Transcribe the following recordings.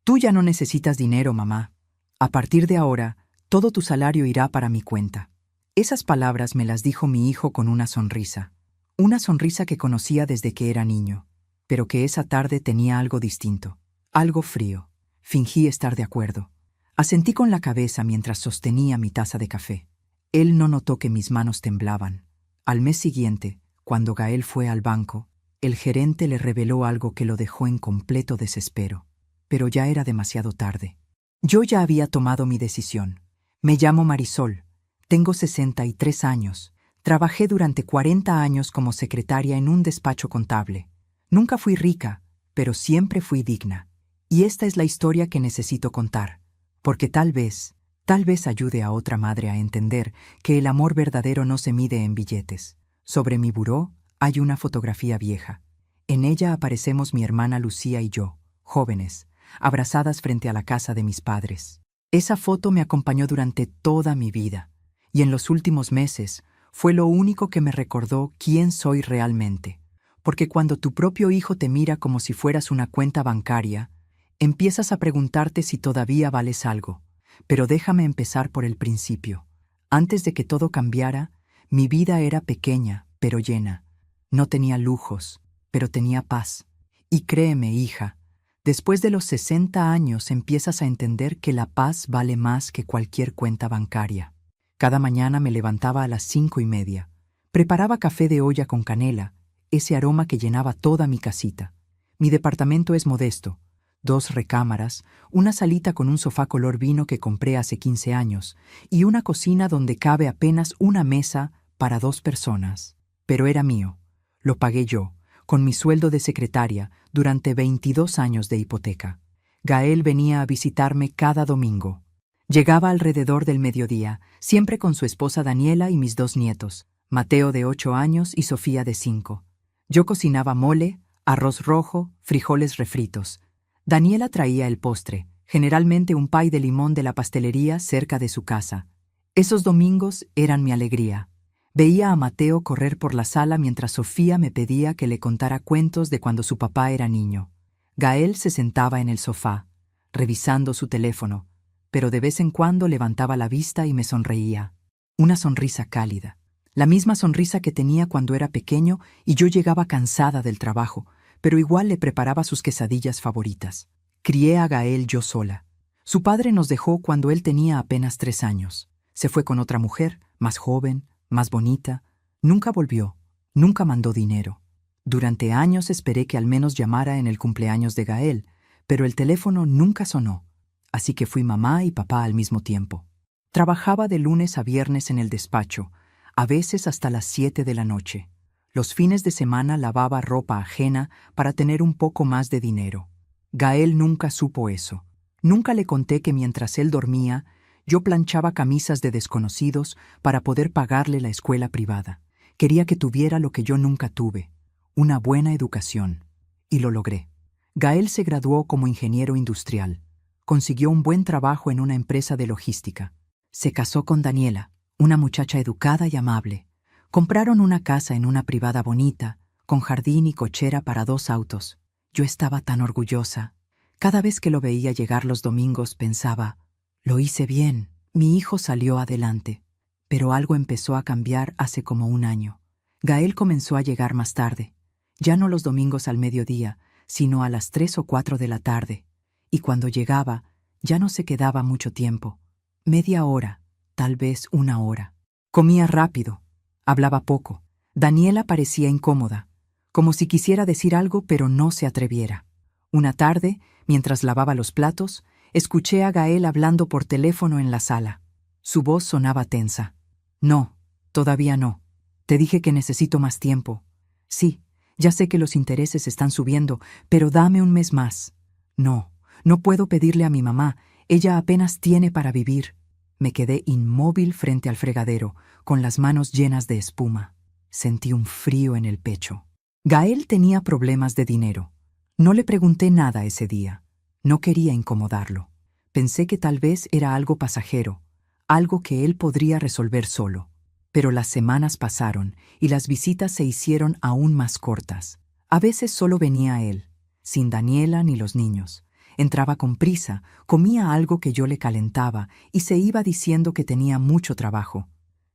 Tú ya no necesitas dinero, mamá. A partir de ahora, todo tu salario irá para mi cuenta. Esas palabras me las dijo mi hijo con una sonrisa que conocía desde que era niño, pero que esa tarde tenía algo distinto, algo frío. Fingí estar de acuerdo. Asentí con la cabeza mientras sostenía mi taza de café. Él no notó que mis manos temblaban. Al mes siguiente, cuando Gael fue al banco, el gerente le reveló algo que lo dejó en completo desespero. Pero ya era demasiado tarde. Yo ya había tomado mi decisión. Me llamo Marisol. Tengo 63 años. Trabajé durante 40 años como secretaria en un despacho contable. Nunca fui rica, pero siempre fui digna. Y esta es la historia que necesito contar, porque tal vez ayude a otra madre a entender que el amor verdadero no se mide en billetes. Sobre mi buró hay una fotografía vieja. En ella aparecemos mi hermana Lucía y yo, jóvenes, abrazadas frente a la casa de mis padres. Esa foto me acompañó durante toda mi vida, y en los últimos meses fue lo único que me recordó quién soy realmente. Porque cuando tu propio hijo te mira como si fueras una cuenta bancaria, empiezas a preguntarte si todavía vales algo. Pero déjame empezar por el principio. Antes de que todo cambiara, mi vida era pequeña, pero llena. No tenía lujos, pero tenía paz. Y créeme, hija, después de los 60 años empiezas a entender que la paz vale más que cualquier cuenta bancaria. Cada mañana me levantaba a las 5:30. Preparaba café de olla con canela, ese aroma que llenaba toda mi casita. Mi departamento es modesto. 2 recámaras, una salita con un sofá color vino que compré hace 15 años y una cocina donde cabe apenas una mesa para 2 personas. Pero era mío. Lo pagué yo, con mi sueldo de secretaria, durante 22 años de hipoteca. Gael venía a visitarme cada domingo. Llegaba alrededor del mediodía, siempre con su esposa Daniela y mis 2 nietos, Mateo de 8 años y Sofía de 5. Yo cocinaba mole, arroz rojo, frijoles refritos. Daniela traía el postre, generalmente un pay de limón de la pastelería cerca de su casa. Esos domingos eran mi alegría. Veía a Mateo correr por la sala mientras Sofía me pedía que le contara cuentos de cuando su papá era niño. Gael se sentaba en el sofá, revisando su teléfono, pero de vez en cuando levantaba la vista y me sonreía. Una sonrisa cálida. La misma sonrisa que tenía cuando era pequeño y yo llegaba cansada del trabajo, pero igual le preparaba sus quesadillas favoritas. Crié a Gael yo sola. Su padre nos dejó cuando él tenía apenas 3 años. Se fue con otra mujer, más joven, más bonita. Nunca volvió, nunca mandó dinero. Durante años esperé que al menos llamara en el cumpleaños de Gael, pero el teléfono nunca sonó. Así que fui mamá y papá al mismo tiempo. Trabajaba de lunes a viernes en el despacho, a veces hasta las 7 de la noche. Los fines de semana lavaba ropa ajena para tener un poco más de dinero. Gael nunca supo eso. Nunca le conté que mientras él dormía, yo planchaba camisas de desconocidos para poder pagarle la escuela privada. Quería que tuviera lo que yo nunca tuve, una buena educación. Y lo logré. Gael se graduó como ingeniero industrial. Consiguió un buen trabajo en una empresa de logística. Se casó con Daniela, una muchacha educada y amable. Compraron una casa en una privada bonita, con jardín y cochera para 2 autos. Yo estaba tan orgullosa. Cada vez que lo veía llegar los domingos pensaba, lo hice bien, mi hijo salió adelante. Pero algo empezó a cambiar hace como 1 año. Gael comenzó a llegar más tarde, ya no los domingos al mediodía, sino a las 3 o 4 de la tarde. Y cuando llegaba, ya no se quedaba mucho tiempo. Media hora, tal vez 1 hora. Comía rápido. Hablaba poco. Daniela parecía incómoda, como si quisiera decir algo pero no se atreviera. Una tarde, mientras lavaba los platos, escuché a Gael hablando por teléfono en la sala. Su voz sonaba tensa. No, todavía no. Te dije que necesito más tiempo. Sí, ya sé que los intereses están subiendo, pero dame 1 mes más. No, no puedo pedirle a mi mamá. Ella apenas tiene para vivir. Me quedé inmóvil frente al fregadero, con las manos llenas de espuma. Sentí un frío en el pecho. Gael tenía problemas de dinero. No le pregunté nada ese día. No quería incomodarlo. Pensé que tal vez era algo pasajero, algo que él podría resolver solo. Pero las semanas pasaron y las visitas se hicieron aún más cortas. A veces solo venía él, sin Daniela ni los niños. Entraba con prisa, comía algo que yo le calentaba y se iba diciendo que tenía mucho trabajo.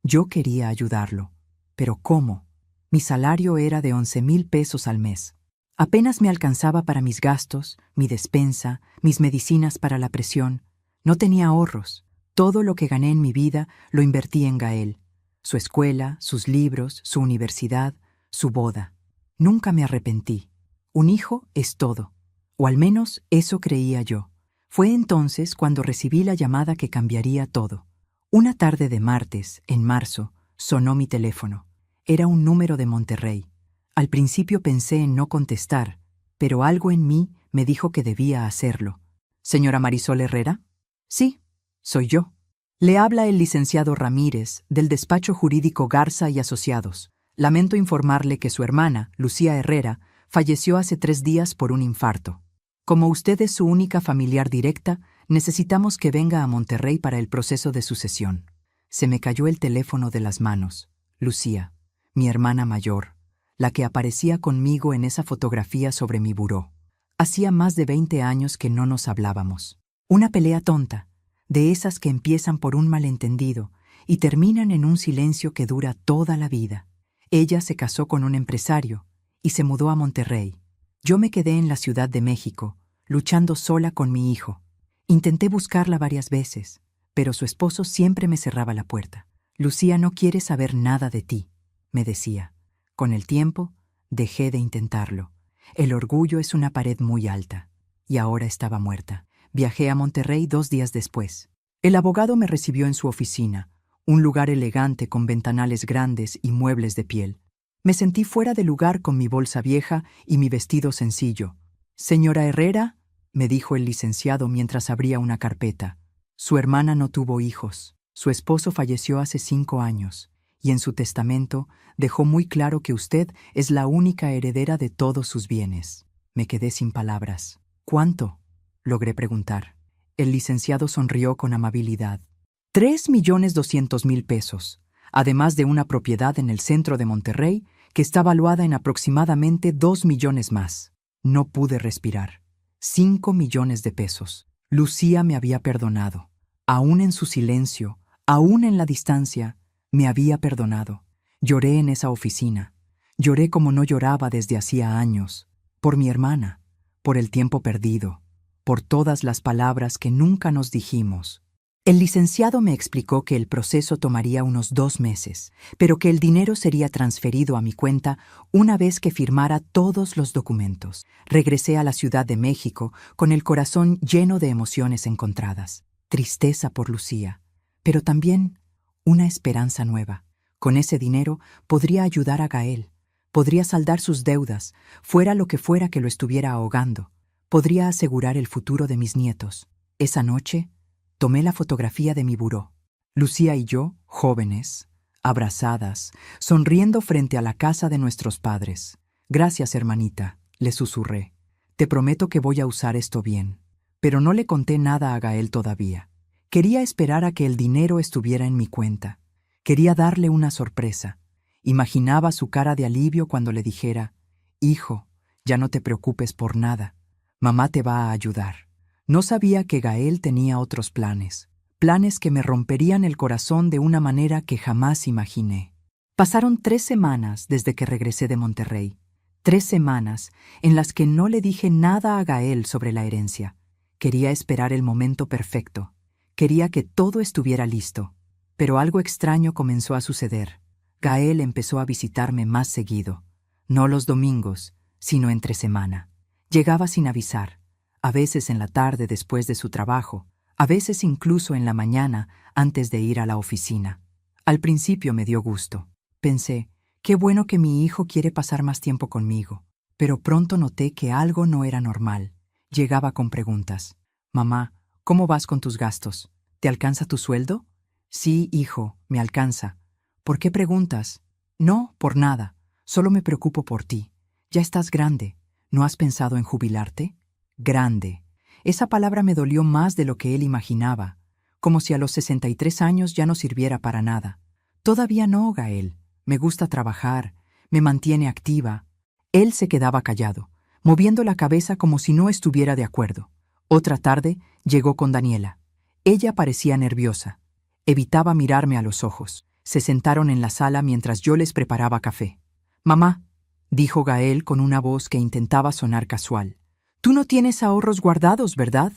Yo quería ayudarlo. ¿Pero cómo? Mi salario era de 11,000 pesos al mes. Apenas me alcanzaba para mis gastos, mi despensa, mis medicinas para la presión. No tenía ahorros. Todo lo que gané en mi vida lo invertí en Gael. Su escuela, sus libros, su universidad, su boda. Nunca me arrepentí. Un hijo es todo. O al menos eso creía yo. Fue entonces cuando recibí la llamada que cambiaría todo. Una tarde de martes, en marzo, sonó mi teléfono. Era un número de Monterrey. Al principio pensé en no contestar, pero algo en mí me dijo que debía hacerlo. ¿Señora Marisol Herrera? Sí, soy yo. Le habla el licenciado Ramírez, del despacho jurídico Garza y Asociados. Lamento informarle que su hermana, Lucía Herrera, falleció hace 3 días por un infarto. Como usted es su única familiar directa, necesitamos que venga a Monterrey para el proceso de sucesión. Se me cayó el teléfono de las manos. Lucía, mi hermana mayor, la que aparecía conmigo en esa fotografía sobre mi buró. Hacía más de 20 años que no nos hablábamos. Una pelea tonta, de esas que empiezan por un malentendido y terminan en un silencio que dura toda la vida. Ella se casó con un empresario y se mudó a Monterrey. Yo me quedé en la Ciudad de México, luchando sola con mi hijo. Intenté buscarla varias veces, pero su esposo siempre me cerraba la puerta. Lucía no quiere saber nada de ti, me decía. Con el tiempo, dejé de intentarlo. El orgullo es una pared muy alta. Y ahora estaba muerta. Viajé a Monterrey 2 días después. El abogado me recibió en su oficina, un lugar elegante con ventanales grandes y muebles de piel. Me sentí fuera de lugar con mi bolsa vieja y mi vestido sencillo. «Señora Herrera», me dijo el licenciado mientras abría una carpeta. Su hermana no tuvo hijos. Su esposo falleció hace 5 años, y en su testamento dejó muy claro que usted es la única heredera de todos sus bienes. Me quedé sin palabras. «¿Cuánto?», logré preguntar. El licenciado sonrió con amabilidad. 3,200,000 pesos, además de una propiedad en el centro de Monterrey que está valuada en aproximadamente 2 millones más. No pude respirar. 5 millones de pesos. Lucía me había perdonado. Aún en su silencio, aún en la distancia, me había perdonado. Lloré en esa oficina. Lloré como no lloraba desde hacía años. Por mi hermana, por el tiempo perdido, por todas las palabras que nunca nos dijimos. El licenciado me explicó que el proceso tomaría unos 2 meses, pero que el dinero sería transferido a mi cuenta una vez que firmara todos los documentos. Regresé a la Ciudad de México con el corazón lleno de emociones encontradas. Tristeza por Lucía, pero también una esperanza nueva. Con ese dinero podría ayudar a Gael, podría saldar sus deudas, fuera lo que fuera que lo estuviera ahogando. Podría asegurar el futuro de mis nietos. Esa noche, tomé la fotografía de mi buró. Lucía y yo, jóvenes, abrazadas, sonriendo frente a la casa de nuestros padres. «Gracias, hermanita», le susurré. «Te prometo que voy a usar esto bien». Pero no le conté nada a Gael todavía. Quería esperar a que el dinero estuviera en mi cuenta. Quería darle una sorpresa. Imaginaba su cara de alivio cuando le dijera: «Hijo, ya no te preocupes por nada. Mamá te va a ayudar». No sabía que Gael tenía otros planes, planes que me romperían el corazón de una manera que jamás imaginé. Pasaron 3 semanas desde que regresé de Monterrey. 3 semanas en las que no le dije nada a Gael sobre la herencia. Quería esperar el momento perfecto. Quería que todo estuviera listo. Pero algo extraño comenzó a suceder. Gael empezó a visitarme más seguido. No los domingos, sino entre semana. Llegaba sin avisar. A veces en la tarde después de su trabajo, a veces incluso en la mañana antes de ir a la oficina. Al principio me dio gusto. Pensé, qué bueno que mi hijo quiere pasar más tiempo conmigo. Pero pronto noté que algo no era normal. Llegaba con preguntas. «Mamá, ¿cómo vas con tus gastos? ¿Te alcanza tu sueldo?» «Sí, hijo, me alcanza». «¿Por qué preguntas?» «No, por nada. Solo me preocupo por ti. Ya estás grande. ¿No has pensado en jubilarte?» Grande. Esa palabra me dolió más de lo que él imaginaba, como si a los 63 años ya no sirviera para nada. Todavía no, Gael. Me gusta trabajar, me mantiene activa. Él se quedaba callado, moviendo la cabeza como si no estuviera de acuerdo. Otra tarde llegó con Daniela. Ella parecía nerviosa. Evitaba mirarme a los ojos. Se sentaron en la sala mientras yo les preparaba café. «Mamá», dijo Gael con una voz que intentaba sonar casual, «tú no tienes ahorros guardados, ¿verdad?»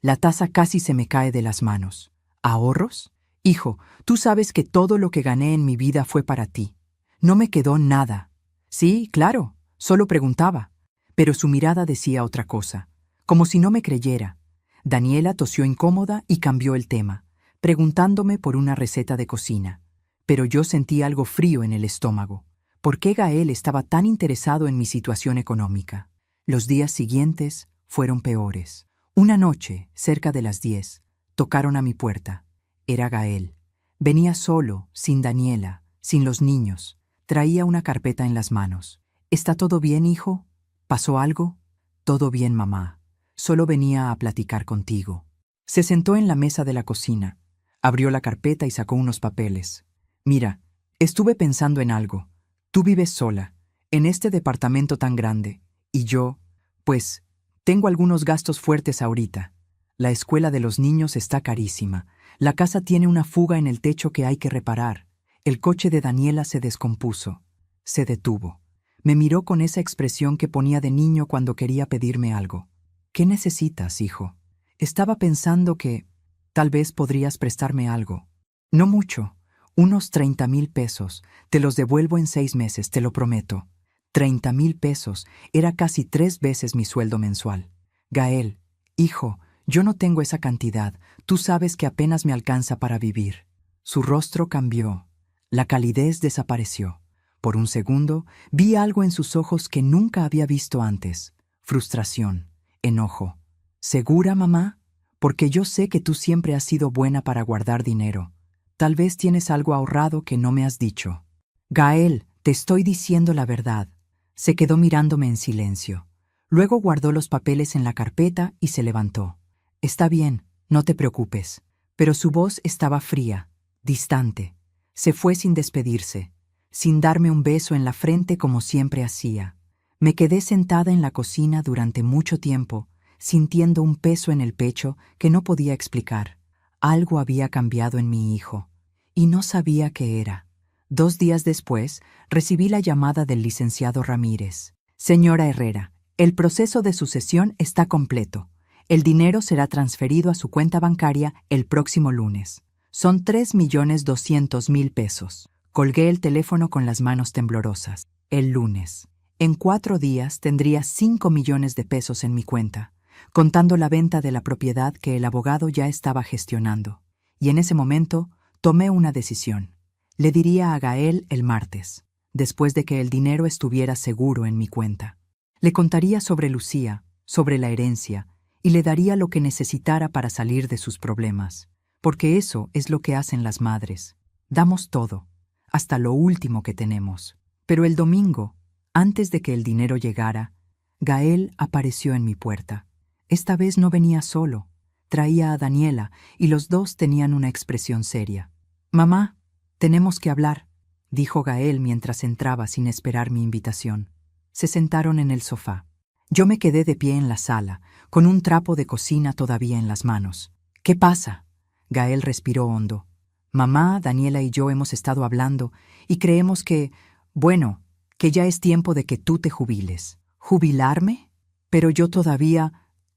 La taza casi se me cae de las manos. ¿Ahorros? Hijo, tú sabes que todo lo que gané en mi vida fue para ti. No me quedó nada. Sí, claro, solo preguntaba. Pero su mirada decía otra cosa, como si no me creyera. Daniela tosió incómoda y cambió el tema, preguntándome por una receta de cocina. Pero yo sentí algo frío en el estómago. ¿Por qué Gael estaba tan interesado en mi situación económica? Los días siguientes fueron peores. Una noche, cerca de las 10, tocaron a mi puerta. Era Gael. Venía solo, sin Daniela, sin los niños. Traía una carpeta en las manos. «¿Está todo bien, hijo? ¿Pasó algo?» «Todo bien, mamá. Solo venía a platicar contigo». Se sentó en la mesa de la cocina. Abrió la carpeta y sacó unos papeles. «Mira, estuve pensando en algo. Tú vives sola, en este departamento tan grande, y yo, pues, tengo algunos gastos fuertes ahorita. La escuela de los niños está carísima. La casa tiene una fuga en el techo que hay que reparar. El coche de Daniela se descompuso». Se detuvo. Me miró con esa expresión que ponía de niño cuando quería pedirme algo. «¿Qué necesitas, hijo?» Estaba pensando que tal vez podrías prestarme algo. No mucho, unos 30,000 pesos. Te los devuelvo en 6 meses, te lo prometo. 30,000 pesos era casi 3 veces mi sueldo mensual. «Gael, hijo, yo no tengo esa cantidad. Tú sabes que apenas me alcanza para vivir». Su rostro cambió. La calidez desapareció. Por un segundo, vi algo en sus ojos que nunca había visto antes. Frustración, enojo. «¿Segura, mamá? Porque yo sé que tú siempre has sido buena para guardar dinero. Tal vez tienes algo ahorrado que no me has dicho». «Gael, te estoy diciendo la verdad». Se quedó mirándome en silencio. Luego guardó los papeles en la carpeta y se levantó. «Está bien, no te preocupes». Pero su voz estaba fría, distante. Se fue sin despedirse, sin darme un beso en la frente como siempre hacía. Me quedé sentada en la cocina durante mucho tiempo, sintiendo un peso en el pecho que no podía explicar. Algo había cambiado en mi hijo, y no sabía qué era. 2 días después, recibí la llamada del licenciado Ramírez. «Señora Herrera, el proceso de sucesión está completo. El dinero será transferido a su cuenta bancaria el próximo lunes. Son 3,200,000 pesos». Colgué el teléfono con las manos temblorosas. El lunes. En 4 días tendría 5 millones de pesos en mi cuenta, contando la venta de la propiedad que el abogado ya estaba gestionando. Y en ese momento tomé una decisión. Le diría a Gael el martes, después de que el dinero estuviera seguro en mi cuenta. Le contaría sobre Lucía, sobre la herencia, y le daría lo que necesitara para salir de sus problemas, porque eso es lo que hacen las madres. Damos todo, hasta lo último que tenemos. Pero el domingo, antes de que el dinero llegara, Gael apareció en mi puerta. Esta vez no venía solo. Traía a Daniela y los dos tenían una expresión seria. «Mamá, tenemos que hablar», dijo Gael mientras entraba sin esperar mi invitación. Se sentaron en el sofá. Yo me quedé de pie en la sala, con un trapo de cocina todavía en las manos. «¿Qué pasa?» Gael respiró hondo. «Mamá, Daniela y yo hemos estado hablando y creemos que, bueno, que ya es tiempo de que tú te jubiles». «¿Jubilarme? Pero yo todavía...»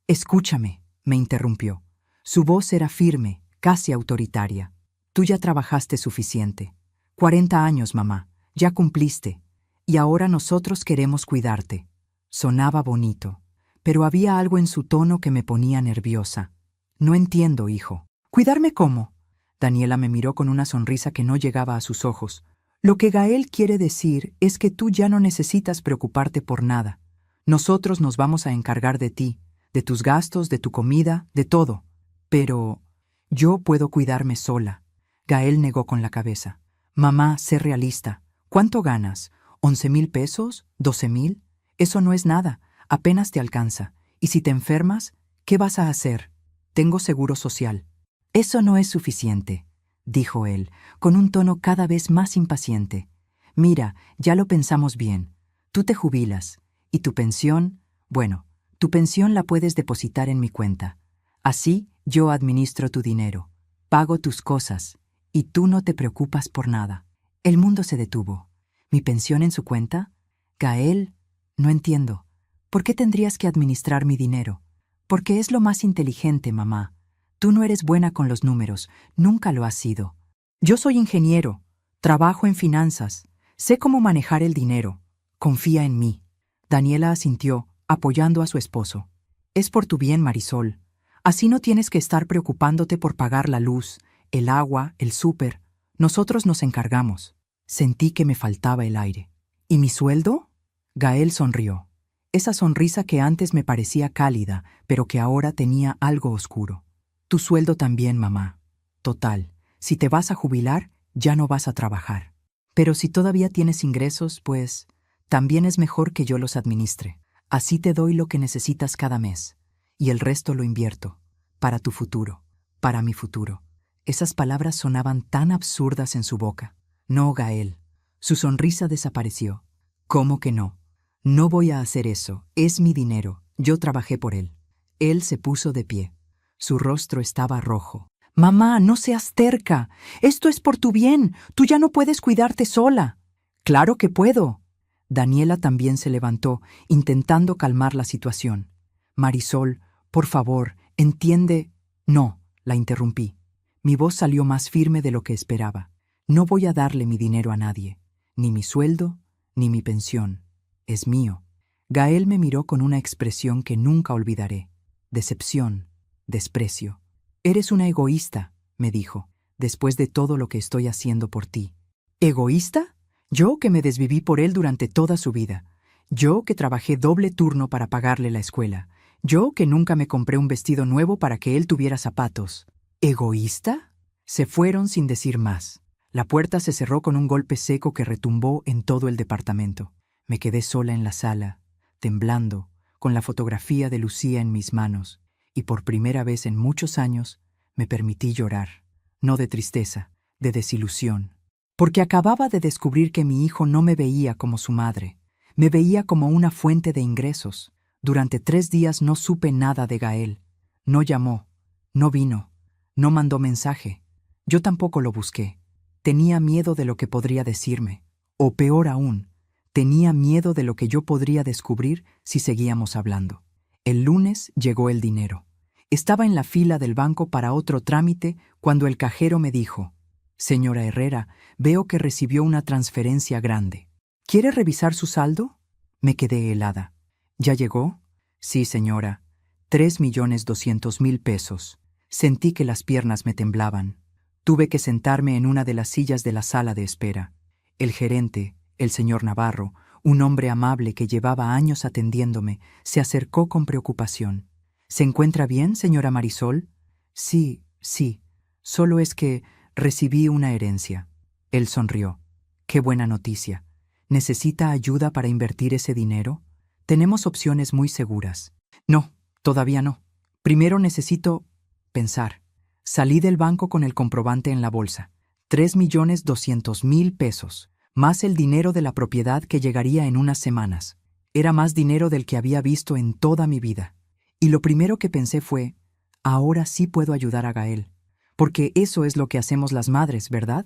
«Escúchame», me interrumpió. Su voz era firme, casi autoritaria. «Tú ya trabajaste suficiente. 40 años, mamá. Ya cumpliste. Y ahora nosotros queremos cuidarte». Sonaba bonito, pero había algo en su tono que me ponía nerviosa. «No entiendo, hijo». «¿Cuidarme cómo?» Daniela me miró con una sonrisa que no llegaba a sus ojos. «Lo que Gael quiere decir es que tú ya no necesitas preocuparte por nada. Nosotros nos vamos a encargar de ti, de tus gastos, de tu comida, de todo. Pero yo puedo cuidarme sola». Gael negó con la cabeza. «Mamá, sé realista. ¿Cuánto ganas? ¿11,000 pesos? ¿12,000? Eso no es nada, apenas te alcanza. Y si te enfermas, ¿qué vas a hacer? Tengo seguro social». «Eso no es suficiente», dijo él, con un tono cada vez más impaciente. «Mira, ya lo pensamos bien. Tú te jubilas. Y tu pensión, bueno, tu pensión la puedes depositar en mi cuenta. Así yo administro tu dinero, pago tus cosas, y tú no te preocupas por nada. El mundo se detuvo. ¿Mi pensión en su cuenta? Gael, no entiendo. ¿Por qué tendrías que administrar mi dinero? Porque es lo más inteligente, mamá. Tú no eres buena con los números, nunca lo has sido. Yo soy ingeniero, trabajo en finanzas, sé cómo manejar el dinero. Confía en mí. Daniela asintió, apoyando a su esposo. Es por tu bien, Marisol. Así no tienes que estar preocupándote por pagar la luz, el agua, el súper. Nosotros nos encargamos. Sentí que me faltaba el aire. ¿Y mi sueldo? Gael sonrió. Esa sonrisa que antes me parecía cálida, pero que ahora tenía algo oscuro. Tu sueldo también, mamá. Total, si te vas a jubilar, ya no vas a trabajar. Pero si todavía tienes ingresos, pues, también es mejor que yo los administre. Así te doy lo que necesitas cada mes. Y el resto lo invierto. Para tu futuro. Para mi futuro. Esas palabras sonaban tan absurdas en su boca. No, Gael. Su sonrisa desapareció. ¿Cómo que no? No voy a hacer eso. Es mi dinero. Yo trabajé por él. Él se puso de pie. Su rostro estaba rojo. Mamá, no seas terca. Esto es por tu bien. Tú ya no puedes cuidarte sola. Claro que puedo. Daniela también se levantó, intentando calmar la situación. Marisol, por favor, entiende. No, la interrumpí. Mi voz salió más firme de lo que esperaba. No voy a darle mi dinero a nadie. Ni mi sueldo, ni mi pensión. Es mío. Gael me miró con una expresión que nunca olvidaré. Decepción, desprecio. Eres una egoísta, me dijo, después de todo lo que estoy haciendo por ti. ¿Egoísta? Yo que me desviví por él durante toda su vida. Yo que trabajé doble turno para pagarle la escuela. Yo que nunca me compré un vestido nuevo para que él tuviera zapatos. ¿Egoísta? Se fueron sin decir más. La puerta se cerró con un golpe seco que retumbó en todo el departamento. Me quedé sola en la sala, temblando, con la fotografía de Lucía en mis manos, y por primera vez en muchos años me permití llorar, no de tristeza, de desilusión, porque acababa de descubrir que mi hijo no me veía como su madre, me veía como una fuente de ingresos. Durante 3 días no supe nada de Gael. No llamó, no vino, no mandó mensaje. Yo tampoco lo busqué. Tenía miedo de lo que podría decirme, o peor aún, tenía miedo de lo que yo podría descubrir si seguíamos hablando. El lunes llegó el dinero. Estaba en la fila del banco para otro trámite cuando el cajero me dijo: «Señora Herrera, veo que recibió una transferencia grande. ¿Quiere revisar su saldo?» Me quedé helada. ¿Ya llegó? Sí, señora. 3.200.000 pesos. Sentí que las piernas me temblaban. Tuve que sentarme en una de las sillas de la sala de espera. El gerente, el señor Navarro, un hombre amable que llevaba años atendiéndome, se acercó con preocupación. ¿Se encuentra bien, señora Marisol? Sí, sí. Solo es que recibí una herencia. Él sonrió. Qué buena noticia. ¿Necesita ayuda para invertir ese dinero? Tenemos opciones muy seguras. No, todavía no. Primero necesito pensar. Salí del banco con el comprobante en la bolsa. 3.200.000 pesos. Más el dinero de la propiedad que llegaría en unas semanas. Era más dinero del que había visto en toda mi vida. Y lo primero que pensé fue, ahora sí puedo ayudar a Gael. Porque eso es lo que hacemos las madres, ¿verdad?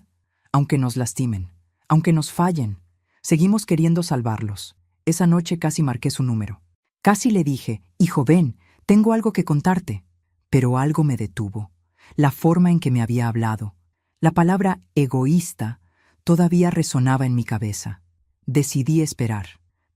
Aunque nos lastimen, aunque nos fallen, seguimos queriendo salvarlos. Esa noche casi marqué su número. Casi le dije, hijo, ven, tengo algo que contarte. Pero algo me detuvo. La forma en que me había hablado. La palabra egoísta todavía resonaba en mi cabeza. Decidí esperar.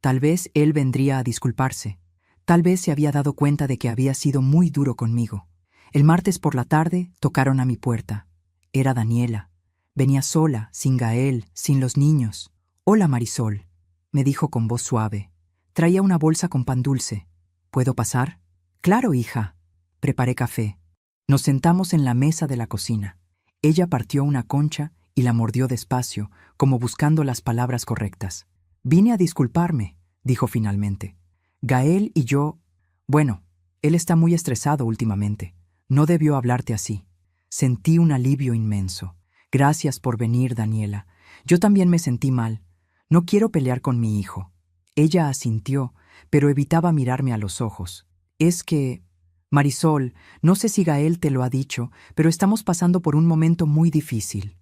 Tal vez él vendría a disculparse. Tal vez se había dado cuenta de que había sido muy duro conmigo. El martes por la tarde tocaron a mi puerta. Era Daniela. Venía sola, sin Gael, sin los niños. «Hola, Marisol», me dijo con voz suave. Traía una bolsa con pan dulce. ¿Puedo pasar? Claro, hija. Preparé café. Nos sentamos en la mesa de la cocina. Ella partió una concha y la mordió despacio, como buscando las palabras correctas. «Vine a disculparme», dijo finalmente. «Gael y yo... Bueno, él está muy estresado últimamente. No debió hablarte así». Sentí un alivio inmenso. «Gracias por venir, Daniela. Yo también me sentí mal. No quiero pelear con mi hijo». Ella asintió, pero evitaba mirarme a los ojos. «Es que Marisol, no sé si Gael te lo ha dicho, pero estamos pasando por un momento muy difícil.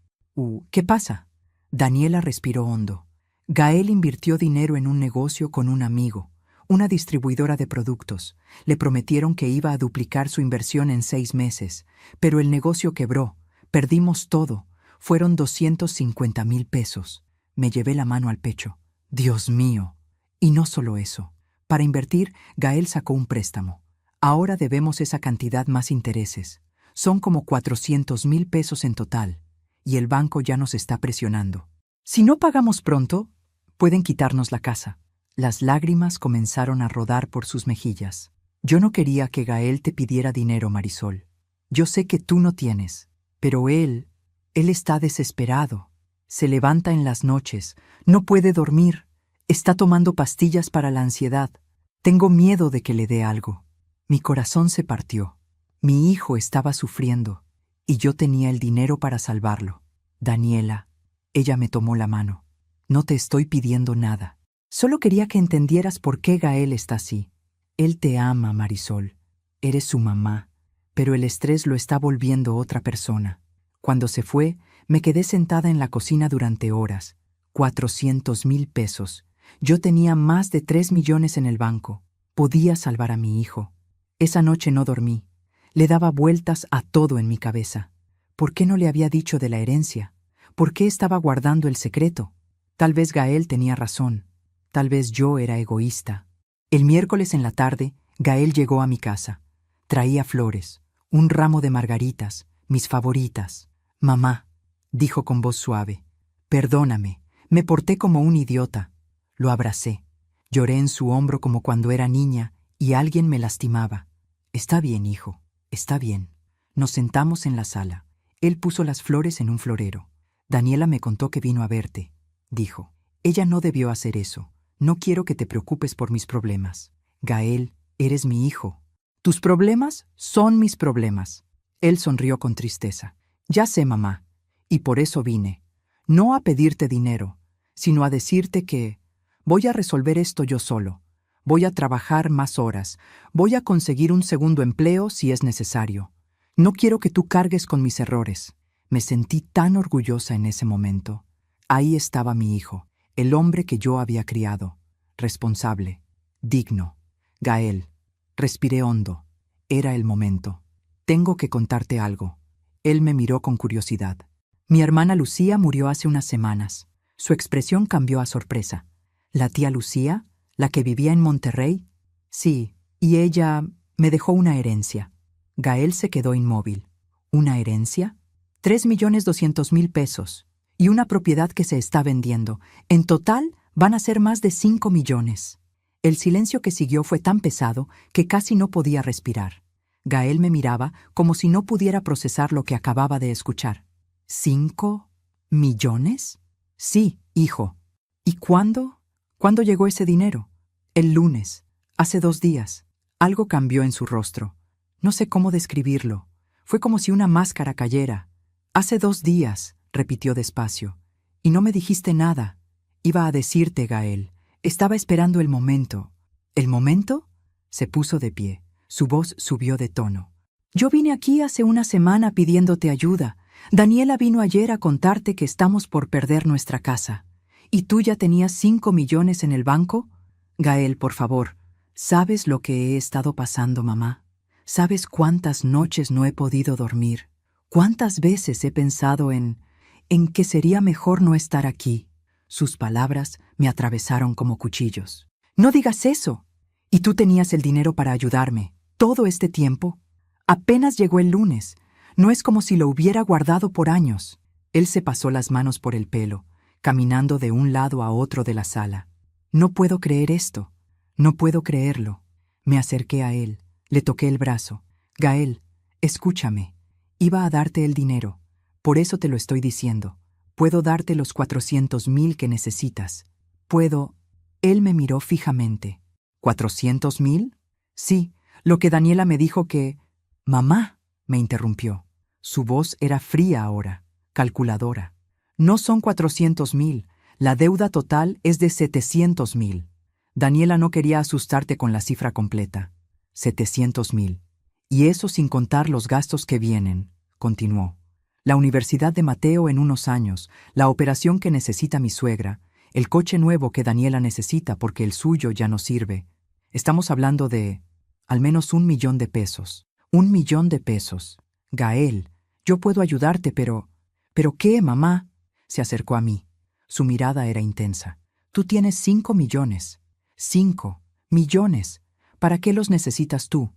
¿Qué pasa? Daniela respiró hondo. Gael invirtió dinero en un negocio con un amigo, una distribuidora de productos. Le prometieron que iba a duplicar su inversión en 6 meses, pero el negocio quebró. Perdimos todo. Fueron 250,000 pesos. Me llevé la mano al pecho. Dios mío. Y no solo eso. Para invertir, Gael sacó un préstamo. Ahora debemos esa cantidad más intereses. Son como 400,000 pesos en total. Y el banco ya nos está presionando. Si no pagamos pronto, pueden quitarnos la casa. Las lágrimas comenzaron a rodar por sus mejillas. Yo no quería que Gael te pidiera dinero, Marisol. Yo sé que tú no tienes, pero él está desesperado. Se levanta en las noches, no puede dormir, está tomando pastillas para la ansiedad. Tengo miedo de que le dé algo. Mi corazón se partió. Mi hijo estaba sufriendo, y yo tenía el dinero para salvarlo. Daniela, ella me tomó la mano. No te estoy pidiendo nada. Solo quería que entendieras por qué Gael está así. Él te ama, Marisol. Eres su mamá, pero el estrés lo está volviendo otra persona. Cuando se fue, me quedé sentada en la cocina durante horas. 400,000 pesos. Yo tenía más de 3 millones en el banco. Podía salvar a mi hijo. Esa noche no dormí. Le daba vueltas a todo en mi cabeza. ¿Por qué no le había dicho de la herencia? ¿Por qué estaba guardando el secreto? Tal vez Gael tenía razón. Tal vez yo era egoísta. El miércoles en la tarde, Gael llegó a mi casa. Traía flores, un ramo de margaritas, mis favoritas. Mamá, dijo con voz suave, perdóname, me porté como un idiota. Lo abracé. Lloré en su hombro como cuando era niña y alguien me lastimaba. Está bien, hijo, está bien. Nos sentamos en la sala. Él puso las flores en un florero. Daniela me contó que vino a verte, dijo. Ella no debió hacer eso. No quiero que te preocupes por mis problemas. Gael, eres mi hijo. Tus problemas son mis problemas. Él sonrió con tristeza. Ya sé, mamá, y por eso vine. No a pedirte dinero, sino a decirte que voy a resolver esto yo solo. Voy a trabajar más horas. Voy a conseguir un segundo empleo si es necesario. No quiero que tú cargues con mis errores. Me sentí tan orgullosa en ese momento. Ahí estaba mi hijo, el hombre que yo había criado. Responsable, digno. Gael, respiré hondo. Era el momento. Tengo que contarte algo. Él me miró con curiosidad. Mi hermana Lucía murió hace unas semanas. Su expresión cambió a sorpresa. ¿La tía Lucía? ¿La que vivía en Monterrey? Sí, y ella me dejó una herencia. Gael se quedó inmóvil. ¿Una herencia? 3,200,000 pesos. Y una propiedad que se está vendiendo. En total van a ser más de 5 millones. El silencio que siguió fue tan pesado que casi no podía respirar. Gael me miraba como si no pudiera procesar lo que acababa de escuchar. ¿5 millones? Sí, hijo. ¿Y cuándo? ¿Cuándo llegó ese dinero? El lunes, hace 2 días. Algo cambió en su rostro. No sé cómo describirlo. Fue como si una máscara cayera. Hace 2 días, repitió despacio. Y no me dijiste nada. Iba a decirte, Gael. Estaba esperando el momento. ¿El momento? Se puso de pie. Su voz subió de tono. Yo vine aquí hace una semana pidiéndote ayuda. Daniela vino ayer a contarte que estamos por perder nuestra casa. ¿Y tú ya tenías 5 millones en el banco? Gael, por favor, ¿sabes lo que he estado pasando, mamá? ¿Sabes cuántas noches no he podido dormir? ¿Cuántas veces he pensado en que sería mejor no estar aquí? Sus palabras me atravesaron como cuchillos. No digas eso. Y tú tenías el dinero para ayudarme. ¿Todo este tiempo? Apenas llegó el lunes. No es como si lo hubiera guardado por años. Él se pasó las manos por el pelo, caminando de un lado a otro de la sala. No puedo creer esto. No puedo creerlo. Me acerqué a él. Le toqué el brazo. Gael, escúchame. Iba a darte el dinero. Por eso te lo estoy diciendo. Puedo darte los 400,000 que necesitas. Puedo... Él me miró fijamente. ¿400,000? Sí, lo que Daniela me dijo que... Mamá, me interrumpió. Su voz era fría ahora, calculadora. No son 400,000. La deuda total es de 700,000. Daniela no quería asustarte con la cifra completa. 700,000. Y eso sin contar los gastos que vienen, continuó. La universidad de Mateo en unos años, la operación que necesita mi suegra, el coche nuevo que Daniela necesita porque el suyo ya no sirve. Estamos hablando de al menos 1 millón de pesos. 1 millón de pesos. Gael, yo puedo ayudarte, pero... ¿Pero qué, mamá? Se acercó a mí. Su mirada era intensa. Tú tienes 5 millones. 5 millones. ¿Para qué los necesitas tú?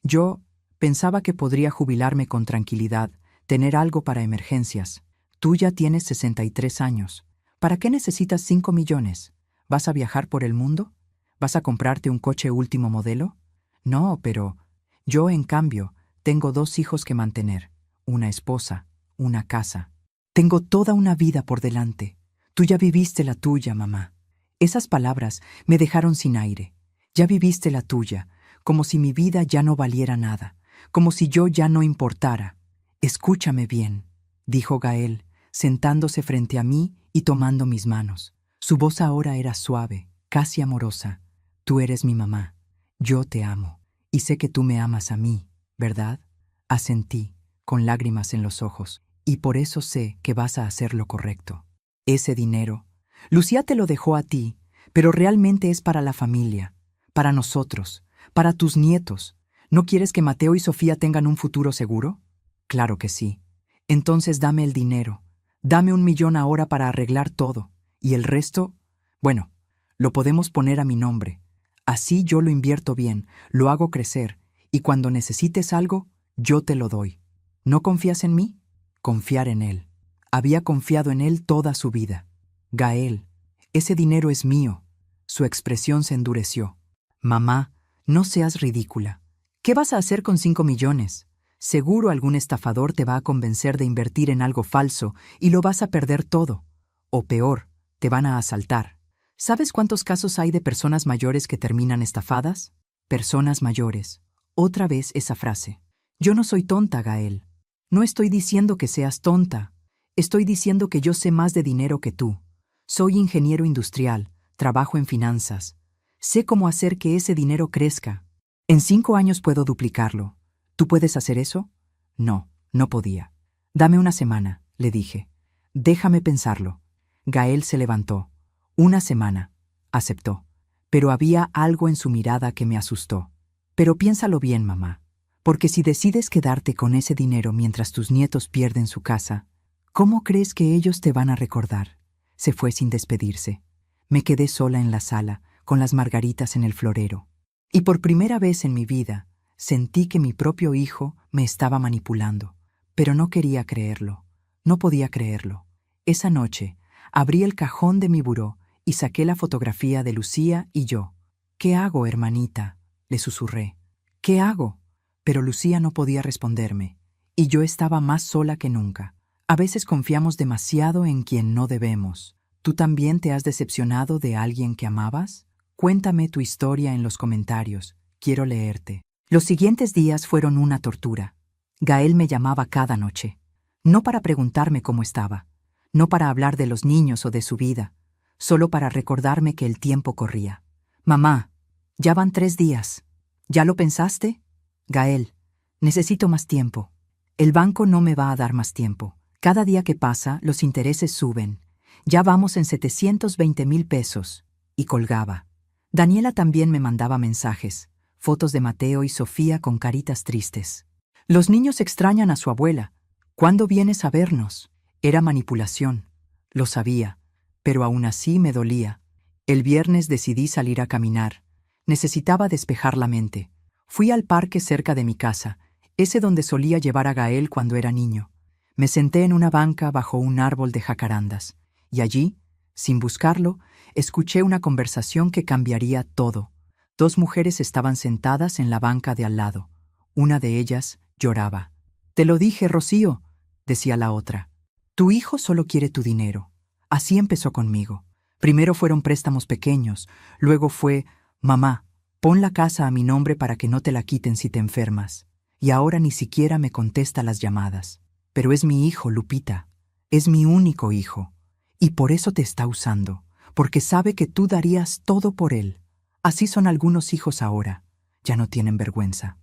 Yo pensaba que podría jubilarme con tranquilidad, tener algo para emergencias. Tú ya tienes 63 años. ¿Para qué necesitas 5 millones? ¿Vas a viajar por el mundo? ¿Vas a comprarte un coche último modelo? No, pero yo, en cambio, tengo 2 hijos que mantener, una esposa, una casa. Tengo toda una vida por delante. Tú ya viviste la tuya, mamá. Esas palabras me dejaron sin aire. Ya viviste la tuya, como si mi vida ya no valiera nada, como si yo ya no importara. Escúchame bien, dijo Gael, sentándose frente a mí y tomando mis manos. Su voz ahora era suave, casi amorosa. Tú eres mi mamá. Yo te amo. Y sé que tú me amas a mí, ¿verdad? Asentí, con lágrimas en los ojos. Y por eso sé que vas a hacer lo correcto. Ese dinero, Lucía te lo dejó a ti, pero realmente es para la familia, para nosotros, para tus nietos. ¿No quieres que Mateo y Sofía tengan un futuro seguro? Claro que sí. Entonces dame el dinero. Dame 1 millón ahora para arreglar todo. Y el resto, bueno, lo podemos poner a mi nombre. Así yo lo invierto bien, lo hago crecer, y cuando necesites algo, yo te lo doy. ¿No confías en mí? Confiar en él. Había confiado en él toda su vida. Gael, ese dinero es mío. Su expresión se endureció. Mamá, no seas ridícula. ¿Qué vas a hacer con 5 millones? Seguro algún estafador te va a convencer de invertir en algo falso y lo vas a perder todo. O peor, te van a asaltar. ¿Sabes cuántos casos hay de personas mayores que terminan estafadas? Personas mayores. Otra vez esa frase. Yo no soy tonta, Gael. No estoy diciendo que seas tonta. Estoy diciendo que yo sé más de dinero que tú. Soy ingeniero industrial, trabajo en finanzas. Sé cómo hacer que ese dinero crezca. En 5 años puedo duplicarlo. ¿Tú puedes hacer eso? No, no podía. Dame una semana, le dije. Déjame pensarlo. Gael se levantó. Una semana. Aceptó. Pero había algo en su mirada que me asustó. Pero piénsalo bien, mamá. Porque si decides quedarte con ese dinero mientras tus nietos pierden su casa, ¿cómo crees que ellos te van a recordar? Se fue sin despedirse. Me quedé sola en la sala, con las margaritas en el florero. Y por primera vez en mi vida, sentí que mi propio hijo me estaba manipulando. Pero no quería creerlo. No podía creerlo. Esa noche, abrí el cajón de mi buró y saqué la fotografía de Lucía y yo. ¿Qué hago, hermanita?, le susurré. ¿Qué hago? Pero Lucía no podía responderme, y yo estaba más sola que nunca. A veces confiamos demasiado en quien no debemos. ¿Tú también te has decepcionado de alguien que amabas? Cuéntame tu historia en los comentarios. Quiero leerte. Los siguientes días fueron una tortura. Gael me llamaba cada noche. No para preguntarme cómo estaba, no para hablar de los niños o de su vida, solo para recordarme que el tiempo corría. Mamá, ya van 3 días. ¿Ya lo pensaste? Gael, necesito más tiempo. El banco no me va a dar más tiempo. Cada día que pasa, los intereses suben. Ya vamos en 720,000 pesos. Y colgaba. Daniela también me mandaba mensajes, fotos de Mateo y Sofía con caritas tristes. Los niños extrañan a su abuela. ¿Cuándo vienes a vernos? Era manipulación. Lo sabía, pero aún así me dolía. El viernes decidí salir a caminar. Necesitaba despejar la mente. Fui al parque cerca de mi casa, ese donde solía llevar a Gael cuando era niño. Me senté en una banca bajo un árbol de jacarandas, y allí, sin buscarlo, escuché una conversación que cambiaría todo. 2 mujeres estaban sentadas en la banca de al lado. Una de ellas lloraba. «Te lo dije, Rocío», decía la otra. «Tu hijo solo quiere tu dinero». Así empezó conmigo. Primero fueron préstamos pequeños, luego fue, «Mamá, pon la casa a mi nombre para que no te la quiten si te enfermas». Y ahora ni siquiera me contesta las llamadas. Pero es mi hijo, Lupita. Es mi único hijo. Y por eso te está usando, porque sabe que tú darías todo por él. Así son algunos hijos ahora. Ya no tienen vergüenza.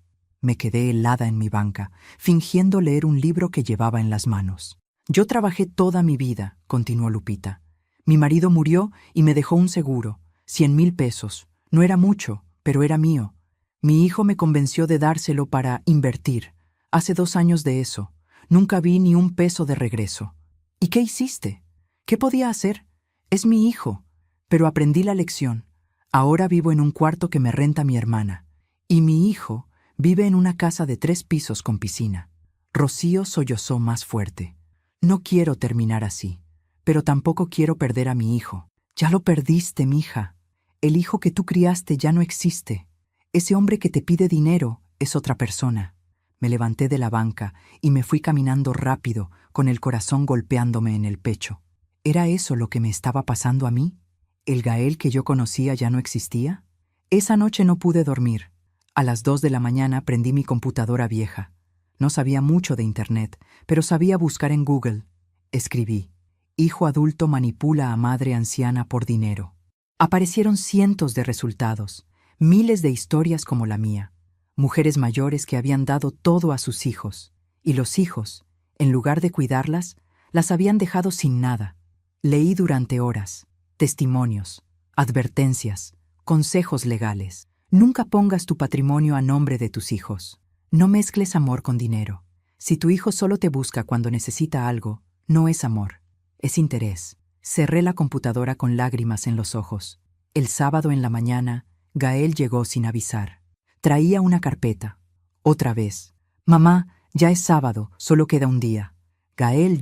Me quedé helada en mi banca, fingiendo leer un libro que llevaba en las manos. Yo trabajé toda mi vida, continuó Lupita. Mi marido murió y me dejó un seguro, 100,000 pesos. No era mucho, pero era mío. Mi hijo me convenció de dárselo para invertir. Hace 2 años de eso. Nunca vi ni un peso de regreso. ¿Y qué hiciste? ¿Qué podía hacer? Es mi hijo. Pero aprendí la lección. Ahora vivo en un cuarto que me renta mi hermana. Y mi hijo vive en una casa de 3 pisos con piscina. Rocío sollozó más fuerte. No quiero terminar así, pero tampoco quiero perder a mi hijo. Ya lo perdiste, mija. El hijo que tú criaste ya no existe. Ese hombre que te pide dinero es otra persona. Me levanté de la banca y me fui caminando rápido, con el corazón golpeándome en el pecho. ¿Era eso lo que me estaba pasando a mí? ¿El Gael que yo conocía ya no existía? Esa noche no pude dormir. A las 2 de la mañana prendí mi computadora vieja. No sabía mucho de Internet, pero sabía buscar en Google. Escribí: hijo adulto manipula a madre anciana por dinero. Aparecieron cientos de resultados, miles de historias como la mía. Mujeres mayores que habían dado todo a sus hijos, y los hijos, en lugar de cuidarlas, las habían dejado sin nada. Leí durante horas testimonios, advertencias, consejos legales. Nunca pongas tu patrimonio a nombre de tus hijos. No mezcles amor con dinero. Si tu hijo solo te busca cuando necesita algo, no es amor, es interés. Cerré la computadora con lágrimas en los ojos. El sábado en la mañana, Gael llegó sin avisar. Traía una carpeta. Otra vez. Mamá, ya es sábado, solo queda un día. Gael,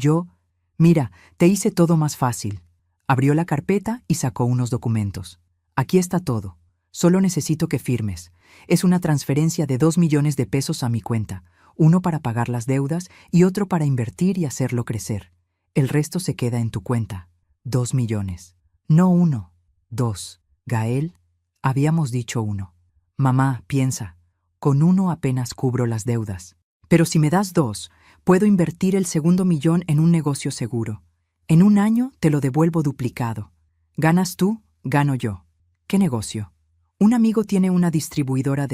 mira, te hice todo más fácil. Abrió la carpeta y sacó unos documentos. Aquí está todo. Solo necesito que firmes. Es una transferencia de 2 millones de pesos a mi cuenta. Uno para pagar las deudas y otro para invertir y hacerlo crecer. El resto se queda en tu cuenta. 2 millones. No 1, 2. Gael, habíamos dicho 1. Mamá, piensa. Con 1 apenas cubro las deudas. Pero si me das 2, puedo invertir el segundo millón en un negocio seguro. En 1 año te lo devuelvo duplicado. Ganas tú, gano yo. ¿Qué negocio? ¿Un amigo tiene una distribuidora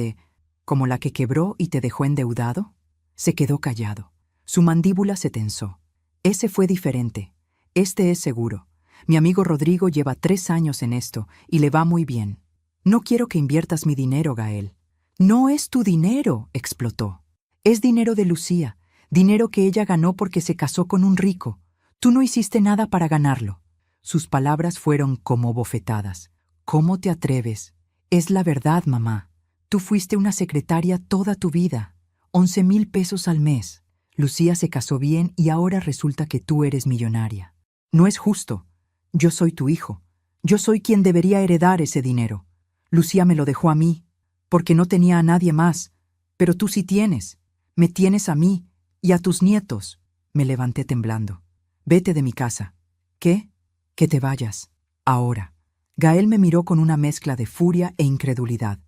como la que quebró y te dejó endeudado? Se quedó callado. Su mandíbula se tensó. Ese fue diferente. Este es seguro. Mi amigo Rodrigo lleva 3 años en esto y le va muy bien. No quiero que inviertas mi dinero, Gael. No es tu dinero, explotó. Es dinero de Lucía, dinero que ella ganó porque se casó con un rico. Tú no hiciste nada para ganarlo. Sus palabras fueron como bofetadas. ¿Cómo te atreves? Es la verdad, mamá. Tú fuiste una secretaria toda tu vida. 11,000 pesos al mes. Lucía se casó bien y ahora resulta que tú eres millonaria. No es justo. Yo soy tu hijo. Yo soy quien debería heredar ese dinero. Lucía me lo dejó a mí, porque no tenía a nadie más. Pero tú sí tienes. Me tienes a mí y a tus nietos. Me levanté temblando. Vete de mi casa. ¿Qué? Que te vayas. Ahora. Gael me miró con una mezcla de furia e incredulidad.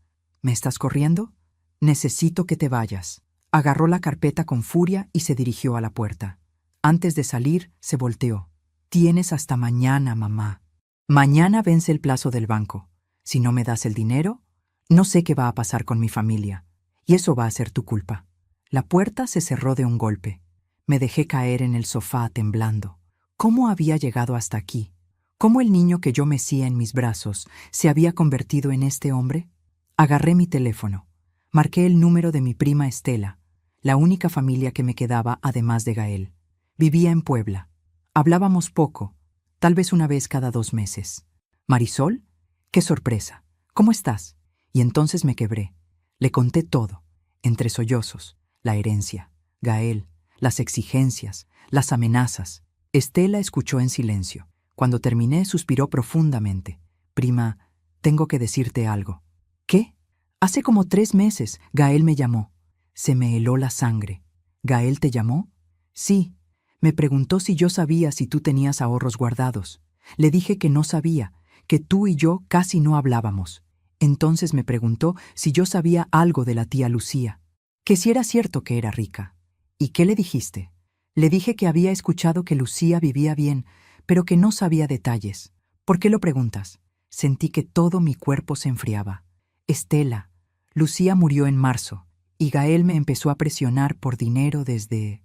¿Me estás corriendo? Necesito que te vayas. Agarró la carpeta con furia y se dirigió a la puerta. Antes de salir, se volteó. Tienes hasta mañana, mamá. Mañana vence el plazo del banco. Si no me das el dinero, no sé qué va a pasar con mi familia. Y eso va a ser tu culpa. La puerta se cerró de un golpe. Me dejé caer en el sofá temblando. ¿Cómo había llegado hasta aquí? ¿Cómo el niño que yo mecía en mis brazos se había convertido en este hombre? Agarré mi teléfono. Marqué el número de mi prima Estela, la única familia que me quedaba además de Gael. Vivía en Puebla. Hablábamos poco, tal vez una vez cada 2 meses. ¿Marisol? ¡Qué sorpresa! ¿Cómo estás? Y entonces me quebré. Le conté todo, entre sollozos, la herencia, Gael, las exigencias, las amenazas. Estela escuchó en silencio. Cuando terminé, suspiró profundamente. Prima, tengo que decirte algo. ¿Qué? Hace como 3 meses, Gael me llamó. Se me heló la sangre. ¿Gael te llamó? Sí. Me preguntó si yo sabía si tú tenías ahorros guardados. Le dije que no sabía, que tú y yo casi no hablábamos. Entonces me preguntó si yo sabía algo de la tía Lucía, que si era cierto que era rica. ¿Y qué le dijiste? Le dije que había escuchado que Lucía vivía bien, pero que no sabía detalles. ¿Por qué lo preguntas? Sentí que todo mi cuerpo se enfriaba. Estela, Lucía murió en marzo, Y Gael me empezó a presionar por dinero desde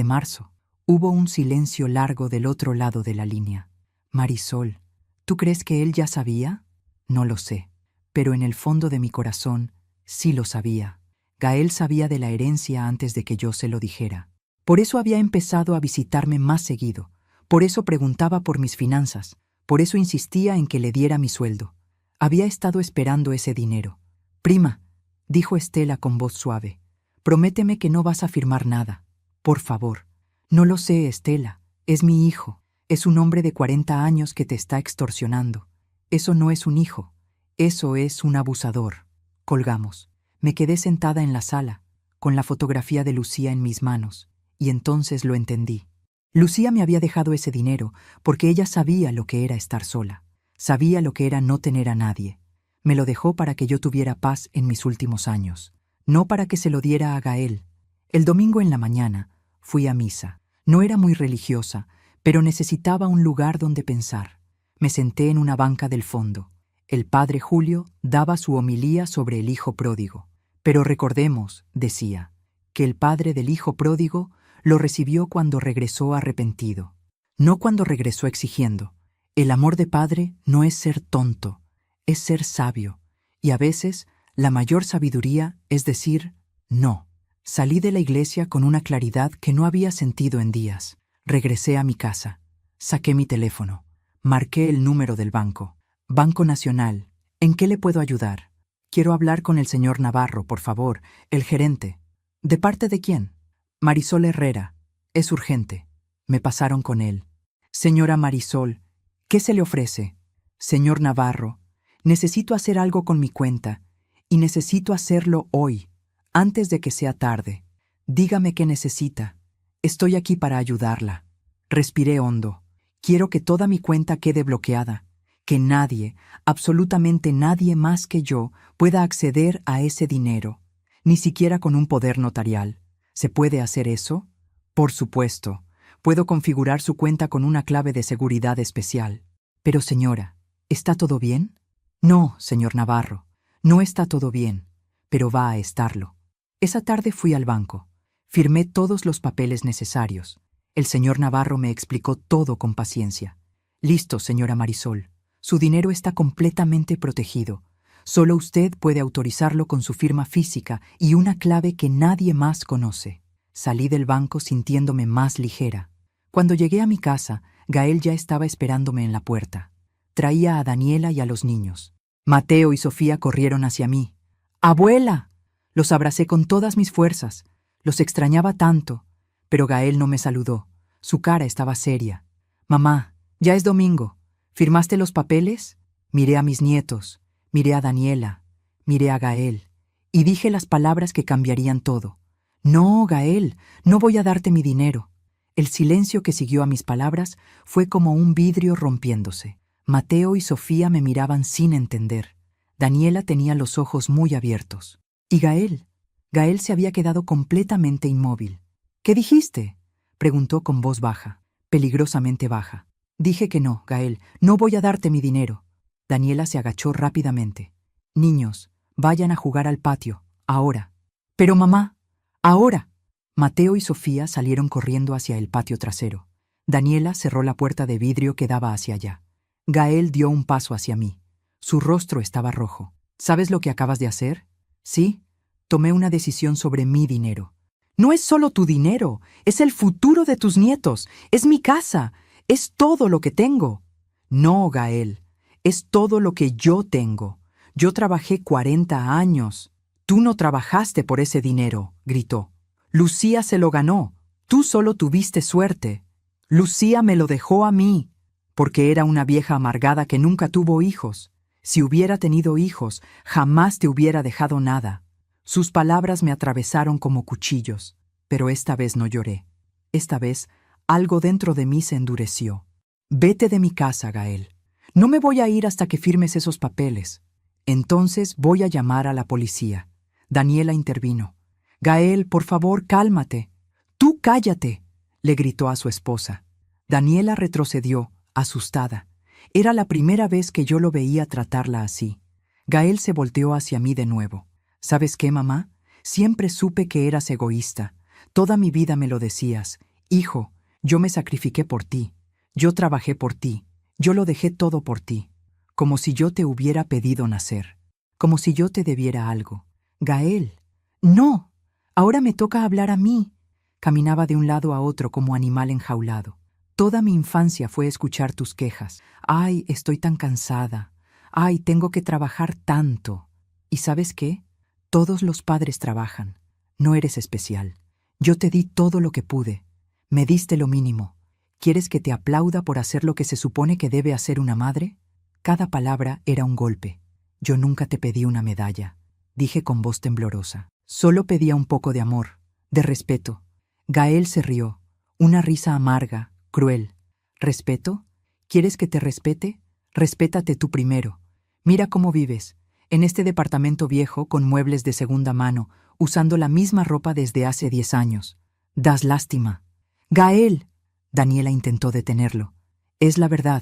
marzo. Hubo un silencio largo del otro lado de la línea. Marisol, ¿tú crees que él ya sabía? No lo sé, pero en el fondo de mi corazón sí lo sabía. Gael sabía de la herencia antes de que yo se lo dijera. Por eso había empezado a visitarme más seguido. Por eso preguntaba por mis finanzas. Por eso insistía en que le diera mi sueldo. Había estado esperando ese dinero. Prima, dijo Estela con voz suave, prométeme que no vas a firmar nada. Por favor. No lo sé, Estela. Es mi hijo. Es un hombre de 40 años que te está extorsionando. Eso no es un hijo. Eso es un abusador. Colgamos. Me quedé sentada en la sala, con la fotografía de Lucía en mis manos, y entonces lo entendí. Lucía me había dejado ese dinero porque ella sabía lo que era estar sola. Sabía lo que era no tener a nadie. Me lo dejó para que yo tuviera paz en mis últimos años, no para que se lo diera a Gael. El domingo en la mañana fui a misa. No era muy religiosa, pero necesitaba un lugar donde pensar. Me senté en una banca del fondo. El padre Julio daba su homilía sobre el hijo pródigo. Pero recordemos, decía, que el padre del hijo pródigo lo recibió cuando regresó arrepentido, no cuando regresó exigiendo. El amor de padre no es ser tonto, es ser sabio, y a veces la mayor sabiduría es decir no. Salí de la iglesia con una claridad que no había sentido en días. Regresé a mi casa. Saqué mi teléfono. Marqué el número del banco. Banco Nacional. ¿En qué le puedo ayudar? Quiero hablar con el señor Navarro, por favor, el gerente. ¿De parte de quién? Marisol Herrera. Es urgente. Me pasaron con él. Señora Marisol, ¿qué se le ofrece? Señor Navarro, necesito hacer algo con mi cuenta, y necesito hacerlo hoy, antes de que sea tarde. Dígame qué necesita. Estoy aquí para ayudarla. Respiré hondo. Quiero que toda mi cuenta quede bloqueada, que nadie, absolutamente nadie más que yo, pueda acceder a ese dinero, ni siquiera con un poder notarial. ¿Se puede hacer eso? Por supuesto. Puedo configurar su cuenta con una clave de seguridad especial. Pero señora, ¿está todo bien? No, señor Navarro, no está todo bien, pero va a estarlo. Esa tarde fui al banco. Firmé todos los papeles necesarios. El señor Navarro me explicó todo con paciencia. Listo, señora Marisol. Su dinero está completamente protegido. Solo usted puede autorizarlo con su firma física y una clave que nadie más conoce. Salí del banco sintiéndome más ligera. Cuando llegué a mi casa, Gael ya estaba esperándome en la puerta. Traía a Daniela y a los niños. Mateo y Sofía corrieron hacia mí. ¡Abuela! Los abracé con todas mis fuerzas. Los extrañaba tanto. Pero Gael no me saludó. Su cara estaba seria. Mamá, ya es domingo. ¿Firmaste los papeles? Miré a mis nietos. Miré a Daniela. Miré a Gael. Y dije las palabras que cambiarían todo. No, Gael, no voy a darte mi dinero. El silencio que siguió a mis palabras fue como un vidrio rompiéndose. Mateo y Sofía me miraban sin entender. Daniela tenía los ojos muy abiertos. ¿Y Gael? Gael se había quedado completamente inmóvil. ¿Qué dijiste?, preguntó con voz baja, peligrosamente baja. Dije que no, Gael, no voy a darte mi dinero. Daniela se agachó rápidamente. Niños, vayan a jugar al patio, ahora. Pero mamá, ahora. Mateo y Sofía salieron corriendo hacia el patio trasero. Daniela cerró la puerta de vidrio que daba hacia allá. Gael dio un paso hacia mí. Su rostro estaba rojo. ¿Sabes lo que acabas de hacer? Sí, tomé una decisión sobre mi dinero. No es solo tu dinero, es el futuro de tus nietos, es mi casa, es todo lo que tengo. No, Gael, es todo lo que yo tengo. Yo trabajé 40 años. Tú no trabajaste por ese dinero, gritó. Lucía se lo ganó. Tú solo tuviste suerte. Lucía me lo dejó a mí, porque era una vieja amargada que nunca tuvo hijos. Si hubiera tenido hijos, jamás te hubiera dejado nada. Sus palabras me atravesaron como cuchillos, pero esta vez no lloré. Esta vez, algo dentro de mí se endureció. Vete de mi casa, Gael. No me voy a ir hasta que firmes esos papeles. Entonces voy a llamar a la policía. Daniela intervino. Gael, por favor, cálmate. Tú cállate, le gritó a su esposa. Daniela retrocedió, asustada. Era la primera vez que yo lo veía tratarla así. Gael se volteó hacia mí de nuevo. ¿Sabes qué, mamá? Siempre supe que eras egoísta. Toda mi vida me lo decías. Hijo, yo me sacrifiqué por ti. Yo trabajé por ti. Yo lo dejé todo por ti. Como si yo te hubiera pedido nacer. Como si yo te debiera algo. Gael. ¡No! Ahora me toca hablar a mí. Caminaba de un lado a otro como animal enjaulado. Toda mi infancia fue escuchar tus quejas. Ay, estoy tan cansada. Ay, tengo que trabajar tanto. ¿Y sabes qué? Todos los padres trabajan. No eres especial. Yo te di todo lo que pude. Me diste lo mínimo. ¿Quieres que te aplauda por hacer lo que se supone que debe hacer una madre? Cada palabra era un golpe. Yo nunca te pedí una medalla, dije con voz temblorosa. Solo pedía un poco de amor, de respeto. Gael se rió, una risa amarga, cruel. ¿Respeto? ¿Quieres que te respete? Respétate tú primero. Mira cómo vives, en este departamento viejo con muebles de segunda mano, usando la misma ropa desde hace 10 años. Das lástima. ¡Gael! Daniela intentó detenerlo. Es la verdad.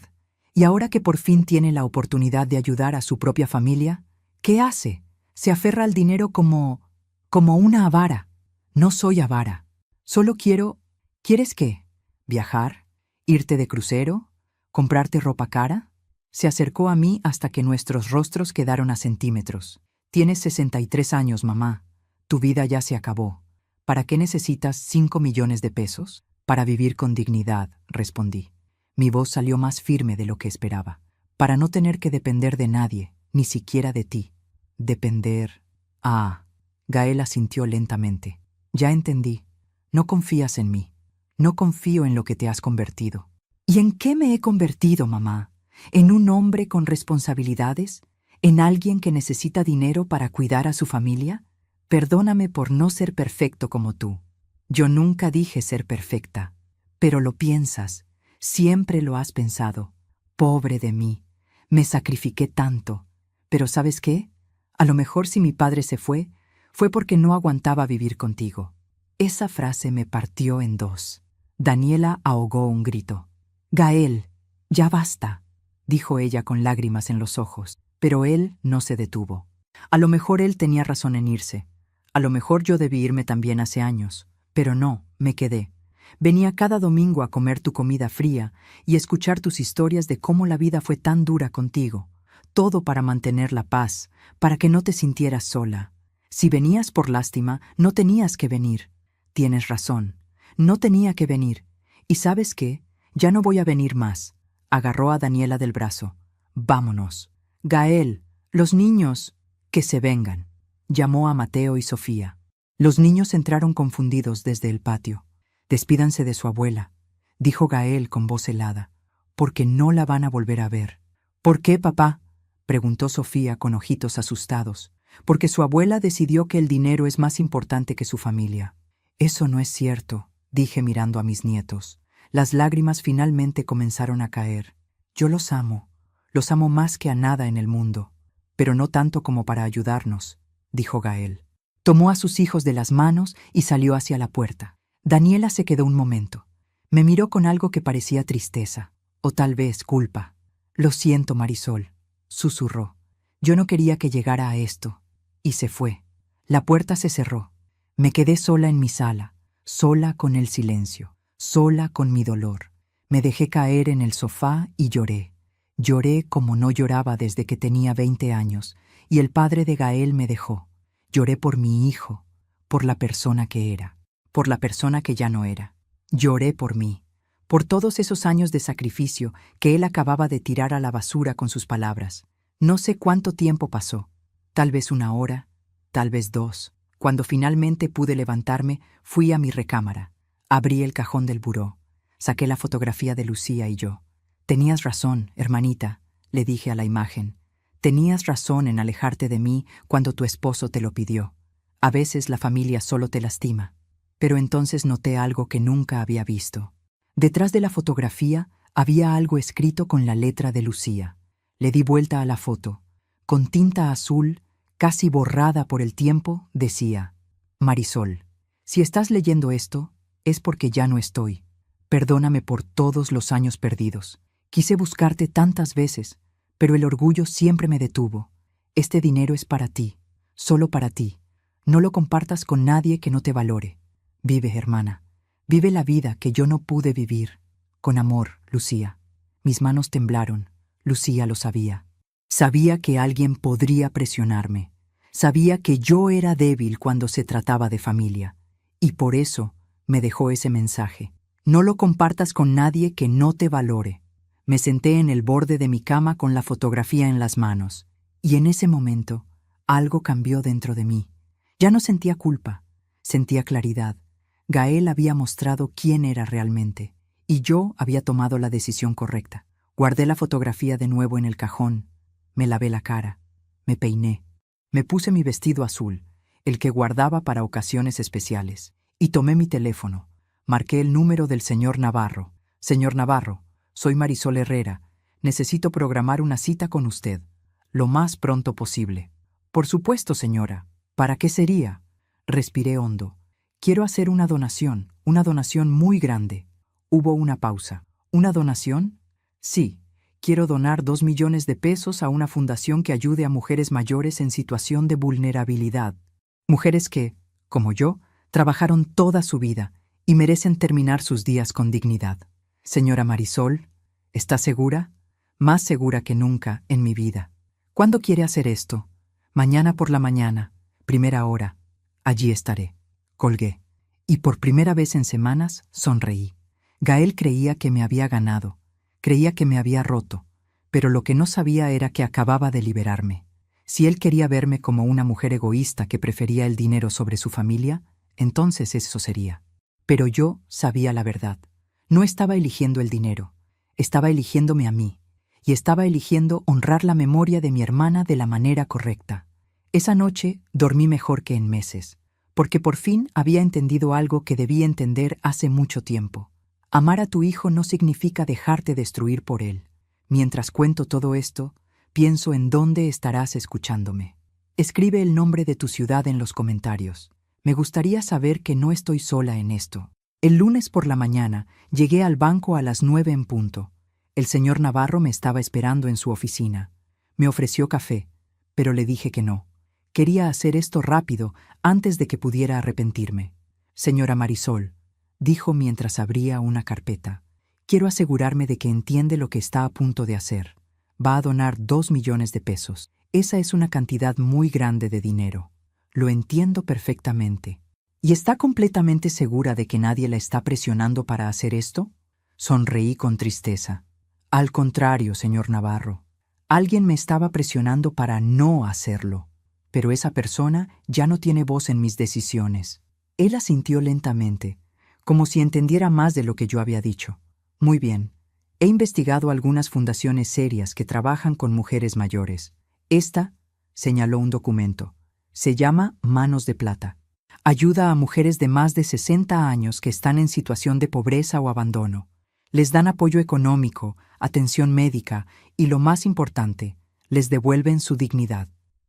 Y ahora que por fin tiene la oportunidad de ayudar a su propia familia, ¿qué hace? Se aferra al dinero como una avara. No soy avara. Solo quiero... ¿Quieres qué? ¿Viajar? ¿Irte de crucero? ¿Comprarte ropa cara? Se acercó a mí hasta que nuestros rostros quedaron a centímetros. Tienes 63 años, mamá. Tu vida ya se acabó. ¿Para qué necesitas 5 millones de pesos? Para vivir con dignidad, respondí. Mi voz salió más firme de lo que esperaba. Para no tener que depender de nadie, ni siquiera de ti. Depender... Ah. Gael asintió lentamente. Ya entendí. No confías en mí. No confío en lo que te has convertido. ¿Y en qué me he convertido, mamá? ¿En un hombre con responsabilidades? ¿En alguien que necesita dinero para cuidar a su familia? Perdóname por no ser perfecto como tú. Yo nunca dije ser perfecta, pero lo piensas. Siempre lo has pensado. Pobre de mí. Me sacrifiqué tanto. Pero ¿sabes qué? A lo mejor si mi padre se fue porque no aguantaba vivir contigo. Esa frase me partió en dos. Daniela ahogó un grito. Gael, ya basta, dijo ella con lágrimas en los ojos, pero él no se detuvo. A lo mejor él tenía razón en irse. A lo mejor yo debí irme también hace años, pero no, me quedé. Venía cada domingo a comer tu comida fría y escuchar tus historias de cómo la vida fue tan dura contigo. Todo para mantener la paz, para que no te sintieras sola. Si venías por lástima, no tenías que venir. Tienes razón, no tenía que venir. ¿Y sabes qué? Ya no voy a venir más. Agarró a Daniela del brazo. Vámonos. Gael, los niños, que se vengan. Llamó a Mateo y Sofía. Los niños entraron confundidos desde el patio. Despídanse de su abuela, dijo Gael con voz helada, porque no la van a volver a ver. ¿Por qué, papá? Preguntó Sofía con ojitos asustados. Porque su abuela decidió que el dinero es más importante que su familia. Eso no es cierto, dije mirando a mis nietos. Las lágrimas finalmente comenzaron a caer. Yo los amo más que a nada en el mundo, pero no tanto como para ayudarnos, dijo Gael. Tomó a sus hijos de las manos y salió hacia la puerta. Daniela se quedó un momento. Me miró con algo que parecía tristeza, o tal vez culpa. Lo siento, Marisol, susurró. Yo no quería que llegara a esto. Y se fue. La puerta se cerró. Me quedé sola en mi sala, sola con el silencio, sola con mi dolor. Me dejé caer en el sofá y lloré. Lloré como no lloraba desde que tenía 20 años, y el padre de Gael me dejó. Lloré por mi hijo, por la persona que era, por la persona que ya no era. Lloré por mí, por todos esos años de sacrificio que él acababa de tirar a la basura con sus palabras. No sé cuánto tiempo pasó. Tal vez 1 hora, tal vez 2. Cuando finalmente pude levantarme, fui a mi recámara. Abrí el cajón del buró. Saqué la fotografía de Lucía y yo. Tenías razón, hermanita, le dije a la imagen. Tenías razón en alejarte de mí cuando tu esposo te lo pidió. A veces la familia solo te lastima. Pero entonces noté algo que nunca había visto. Detrás de la fotografía había algo escrito con la letra de Lucía. Le di vuelta a la foto. Con tinta azul, casi borrada por el tiempo, decía: Marisol, si estás leyendo esto, es porque ya no estoy. Perdóname por todos los años perdidos. Quise buscarte tantas veces, pero el orgullo siempre me detuvo. Este dinero es para ti, solo para ti. No lo compartas con nadie que no te valore. Vive, hermana. Vive la vida que yo no pude vivir. Con amor, Lucía. Mis manos temblaron. Lucía lo sabía. Sabía que alguien podría presionarme. Sabía que yo era débil cuando se trataba de familia. Y por eso me dejó ese mensaje. No lo compartas con nadie que no te valore. Me senté en el borde de mi cama con la fotografía en las manos. Y en ese momento, algo cambió dentro de mí. Ya no sentía culpa, sentía claridad. Gael había mostrado quién era realmente, y yo había tomado la decisión correcta. Guardé la fotografía de nuevo en el cajón, me lavé la cara, me peiné, me puse mi vestido azul, el que guardaba para ocasiones especiales, y tomé mi teléfono. Marqué el número del señor Navarro. Señor Navarro, soy Marisol Herrera. Necesito programar una cita con usted, lo más pronto posible. Por supuesto, señora. ¿Para qué sería? Respiré hondo. Quiero hacer una donación muy grande. Hubo una pausa. ¿Una donación? Sí, quiero donar 2 millones de pesos a una fundación que ayude a mujeres mayores en situación de vulnerabilidad. Mujeres que, como yo, trabajaron toda su vida y merecen terminar sus días con dignidad. Señora Marisol, ¿está segura? Más segura que nunca en mi vida. ¿Cuándo quiere hacer esto? Mañana por la mañana, primera hora. Allí estaré. Colgué. Y por primera vez en semanas sonreí. Gael creía que me había ganado. Creía que me había roto. Pero lo que no sabía era que acababa de liberarme. Si él quería verme como una mujer egoísta que prefería el dinero sobre su familia, entonces eso sería. Pero yo sabía la verdad. No estaba eligiendo el dinero. Estaba eligiéndome a mí. Y estaba eligiendo honrar la memoria de mi hermana de la manera correcta. Esa noche dormí mejor que en meses, porque por fin había entendido algo que debía entender hace mucho tiempo. Amar a tu hijo no significa dejarte destruir por él. Mientras cuento todo esto, pienso en dónde estarás escuchándome. Escribe el nombre de tu ciudad en los comentarios. Me gustaría saber que no estoy sola en esto. El lunes por la mañana llegué al banco a las 9 en punto. El señor Navarro me estaba esperando en su oficina. Me ofreció café, pero le dije que no. Quería hacer esto rápido antes de que pudiera arrepentirme. Señora Marisol, dijo mientras abría una carpeta, quiero asegurarme de que entiende lo que está a punto de hacer. Va a donar 2 millones de pesos. Esa es una cantidad muy grande de dinero. Lo entiendo perfectamente. ¿Y está completamente segura de que nadie la está presionando para hacer esto? Sonreí con tristeza. Al contrario, señor Navarro. Alguien me estaba presionando para no hacerlo. Pero esa persona ya no tiene voz en mis decisiones. Él asintió lentamente, como si entendiera más de lo que yo había dicho. Muy bien. He investigado algunas fundaciones serias que trabajan con mujeres mayores. Esta, señaló un documento, se llama Manos de Plata. Ayuda a mujeres de más de 60 años que están en situación de pobreza o abandono. Les dan apoyo económico, atención médica y, lo más importante, les devuelven su dignidad.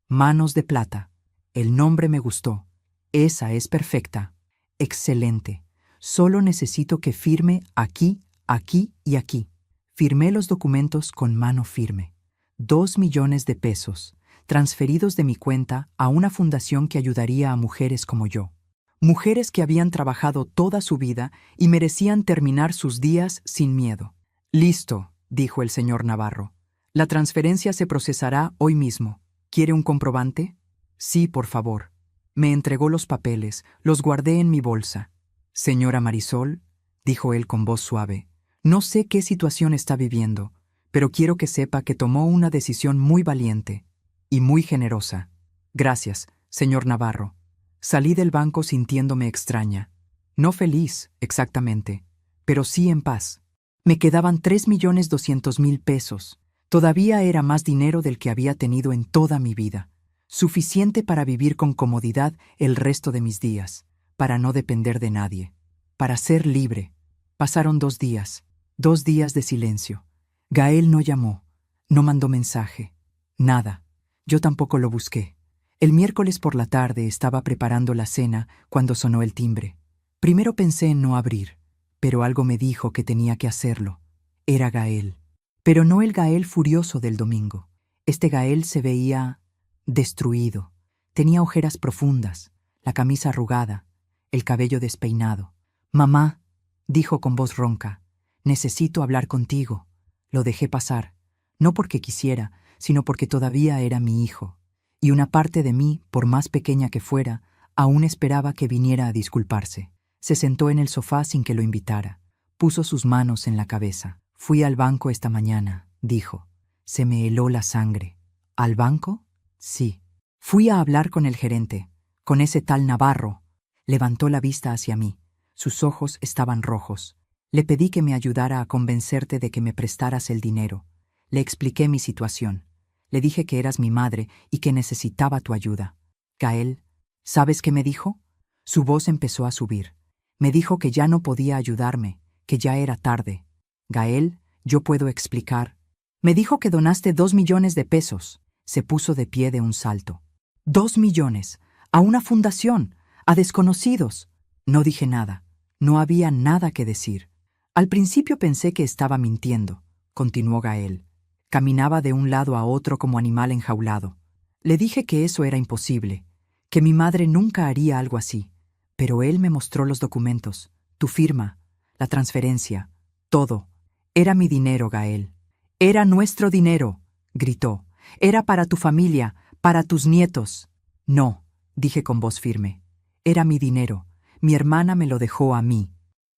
Manos de Plata. El nombre me gustó. Esa es perfecta. Excelente. Solo necesito que firme aquí, aquí y aquí. Firmé los documentos con mano firme. 2 millones de pesos, transferidos de mi cuenta a una fundación que ayudaría a mujeres como yo. Mujeres que habían trabajado toda su vida y merecían terminar sus días sin miedo. Listo, dijo el señor Navarro. La transferencia se procesará hoy mismo. ¿Quiere un comprobante? Sí, por favor. Me entregó los papeles, los guardé en mi bolsa. Señora Marisol, dijo él con voz suave, no sé qué situación está viviendo, pero quiero que sepa que tomó una decisión muy valiente y muy generosa. Gracias, señor Navarro. Salí del banco sintiéndome extraña. No feliz, exactamente, pero sí en paz. Me quedaban 3.200.000 pesos. Todavía era más dinero del que había tenido en toda mi vida. Suficiente para vivir con comodidad el resto de mis días, para no depender de nadie, para ser libre. Pasaron 2 días, 2 días de silencio. Gael no llamó, no mandó mensaje, nada. Yo tampoco lo busqué. El miércoles por la tarde estaba preparando la cena cuando sonó el timbre. Primero pensé en no abrir, pero algo me dijo que tenía que hacerlo. Era Gael. Pero no el Gael furioso del domingo. Este Gael se veía destruido. Tenía ojeras profundas. la camisa arrugada, el cabello despeinado. «Mamá», dijo con voz ronca, «necesito hablar contigo». Lo dejé pasar, no porque quisiera, sino porque todavía era mi hijo, y una parte de mí, por más pequeña que fuera, aún esperaba que viniera a disculparse. Se sentó en el sofá sin que lo invitara. Puso sus manos en la cabeza. «Fui al banco esta mañana», dijo. Se me heló la sangre. «¿Al banco?» «Sí. Fui a hablar con el gerente, con ese tal Navarro». Levantó la vista hacia mí. Sus ojos estaban rojos. «Le pedí que me ayudara a convencerte de que me prestaras el dinero. Le expliqué mi situación. Le dije que eras mi madre y que necesitaba tu ayuda. Gael, ¿sabes qué me dijo?» Su voz empezó a subir. Me dijo que ya no podía ayudarme, que ya era tarde. «Gael, yo puedo explicar». Me dijo que donaste 2 millones de pesos. Se puso de pie de un salto. 2 millones. A una fundación. A desconocidos. No dije nada. No había nada que decir. Al principio pensé que estaba mintiendo, continuó Gael. Caminaba de un lado a otro como animal enjaulado. Le dije que eso era imposible, que mi madre nunca haría algo así. Pero él me mostró los documentos, tu firma, la transferencia, todo. Era mi dinero, Gael. «Era nuestro dinero», gritó. «Era para tu familia, para tus nietos». «No», dije con voz firme. «Era mi dinero. Mi hermana me lo dejó a mí.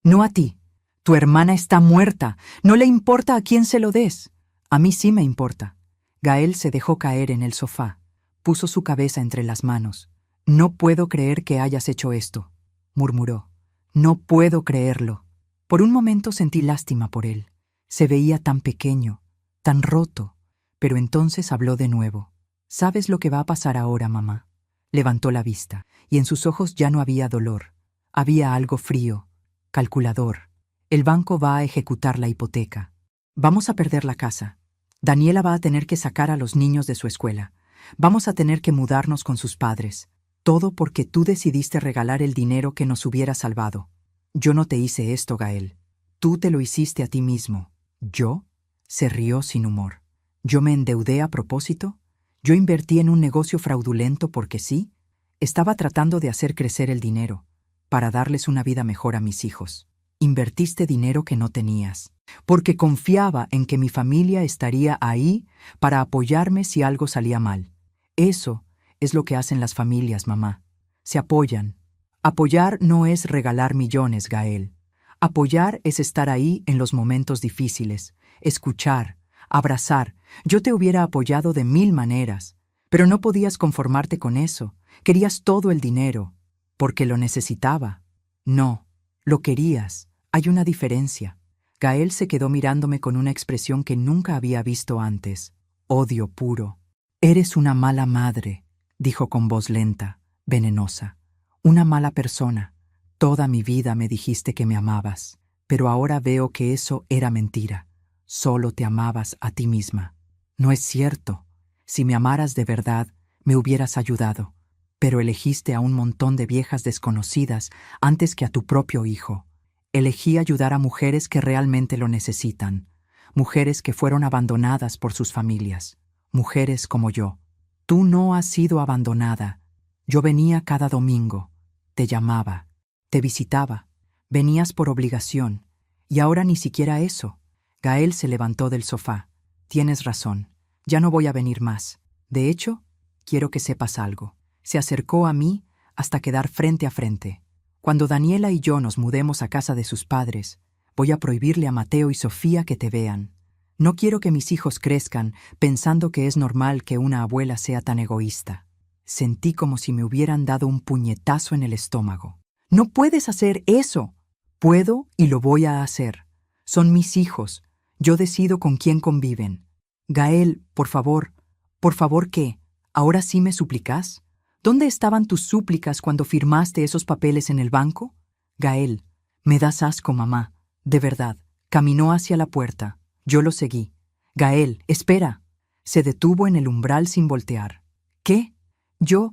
No a ti. Tu hermana está muerta. No le importa a quién se lo des. A mí sí me importa». Gael se dejó caer en el sofá. Puso su cabeza entre las manos. «No puedo creer que hayas hecho esto», murmuró. «No puedo creerlo». Por un momento sentí lástima por él. Se veía tan pequeño, tan roto. Pero entonces habló de nuevo. «¿Sabes lo que va a pasar ahora, mamá?» Levantó la vista, y en sus ojos ya no había dolor. Había algo frío, calculador. «El banco va a ejecutar la hipoteca. Vamos a perder la casa. Daniela va a tener que sacar a los niños de su escuela. Vamos a tener que mudarnos con sus padres. Todo porque tú decidiste regalar el dinero que nos hubiera salvado. Yo no te hice esto, Gael. Tú te lo hiciste a ti mismo». «¿Yo?» Se rió sin humor. «¿Yo me endeudé a propósito? ¿Yo invertí en un negocio fraudulento porque sí? Estaba tratando de hacer crecer el dinero, para darles una vida mejor a mis hijos. Invertiste dinero que no tenías, porque confiaba en que mi familia estaría ahí para apoyarme si algo salía mal. Eso es lo que hacen las familias, mamá. Se apoyan. Apoyar no es regalar millones, Gael. Apoyar es estar ahí en los momentos difíciles, escuchar, abrazar. Yo te hubiera apoyado de 1000 maneras, pero no podías conformarte con eso. Querías todo el dinero, porque lo necesitaba. No, lo querías. Hay una diferencia». Gael se quedó mirándome con una expresión que nunca había visto antes. Odio puro. «Eres una mala madre», dijo con voz lenta, venenosa. «Una mala persona. Toda mi vida me dijiste que me amabas, pero ahora veo que eso era mentira. Solo te amabas a ti misma». «No es cierto. Si me amaras de verdad, me hubieras ayudado. Pero elegiste a un montón de viejas desconocidas antes que a tu propio hijo. Elegí ayudar a mujeres que realmente lo necesitan, mujeres que fueron abandonadas por sus familias, mujeres como yo. Tú no has sido abandonada. Yo venía cada domingo, te llamaba, te visitaba, venías por obligación, y ahora ni siquiera eso». Gael se levantó del sofá. «Tienes razón, ya no voy a venir más. De hecho, quiero que sepas algo». Se acercó a mí hasta quedar frente a frente. «Cuando Daniela y yo nos mudemos a casa de sus padres, voy a prohibirle a Mateo y Sofía que te vean. No quiero que mis hijos crezcan pensando que es normal que una abuela sea tan egoísta». Sentí como si me hubieran dado un puñetazo en el estómago. «No puedes hacer eso». «Puedo y lo voy a hacer. Son mis hijos. Yo decido con quién conviven». «Gael, por favor». «¿Por favor qué? ¿Ahora sí me suplicas? ¿Dónde estaban tus súplicas cuando firmaste esos papeles en el banco?» «Gael, me das asco, mamá. De verdad». Caminó hacia la puerta. Yo lo seguí. «Gael, espera». Se detuvo en el umbral sin voltear. «¿Qué? Yo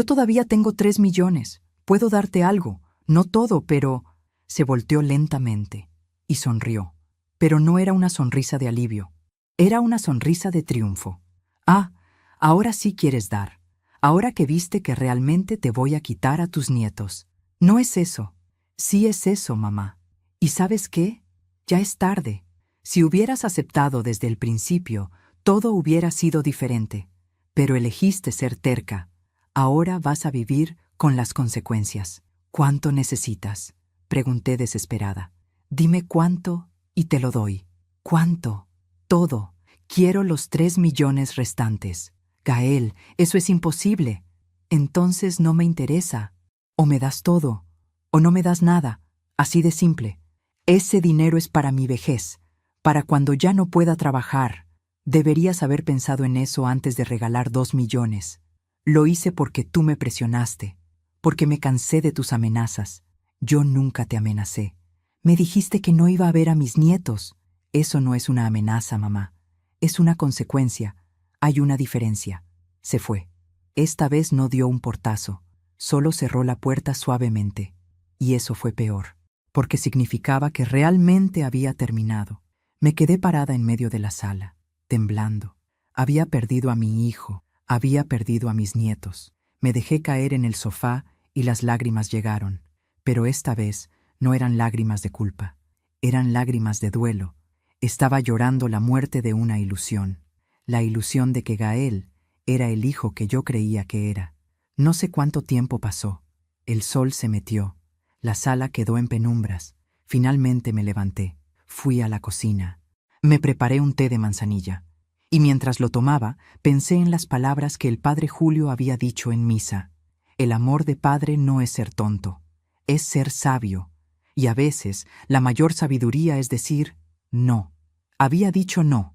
todavía tengo 3 millones. Puedo darte algo. No todo, pero...» Se volteó lentamente y sonrió. Pero no era una sonrisa de alivio. Era una sonrisa de triunfo. «Ah, ahora sí quieres dar. Ahora que viste que realmente te voy a quitar a tus nietos. No es eso. Sí es eso, mamá. ¿Y sabes qué? Ya es tarde. Si hubieras aceptado desde el principio, todo hubiera sido diferente. Pero elegiste ser terca. Ahora vas a vivir con las consecuencias. ¿Cuánto necesitas?, pregunté desesperada. Dime cuánto y te lo doy. ¿Cuánto? Todo. Quiero los 3 millones restantes. Gael, eso es imposible. Entonces no me interesa. O me das todo, o no me das nada. Así de simple. Ese dinero es para mi vejez, para cuando ya no pueda trabajar. Deberías haber pensado en eso antes de regalar 2 millones. Lo hice porque tú me presionaste, porque me cansé de tus amenazas. Yo nunca te amenacé. Me dijiste que no iba a ver a mis nietos. Eso no es una amenaza, mamá. Es una consecuencia. Hay una diferencia. Se fue. Esta vez no dio un portazo. Solo cerró la puerta suavemente. Y eso fue peor, porque significaba que realmente había terminado. Me quedé parada en medio de la sala, temblando. Había perdido a mi hijo, había perdido a mis nietos. Me dejé caer en el sofá y las lágrimas llegaron. Pero esta vez no eran lágrimas de culpa, eran lágrimas de duelo. Estaba llorando la muerte de una ilusión, la ilusión de que Gael era el hijo que yo creía que era. No sé cuánto tiempo pasó. El sol se metió. La sala quedó en penumbras. Finalmente me levanté. Fui a la cocina. Me preparé un té de manzanilla. Y mientras lo tomaba, pensé en las palabras que el padre Julio había dicho en misa. El amor de padre no es ser tonto, es ser sabio. Y a veces la mayor sabiduría es decir no. Había dicho no.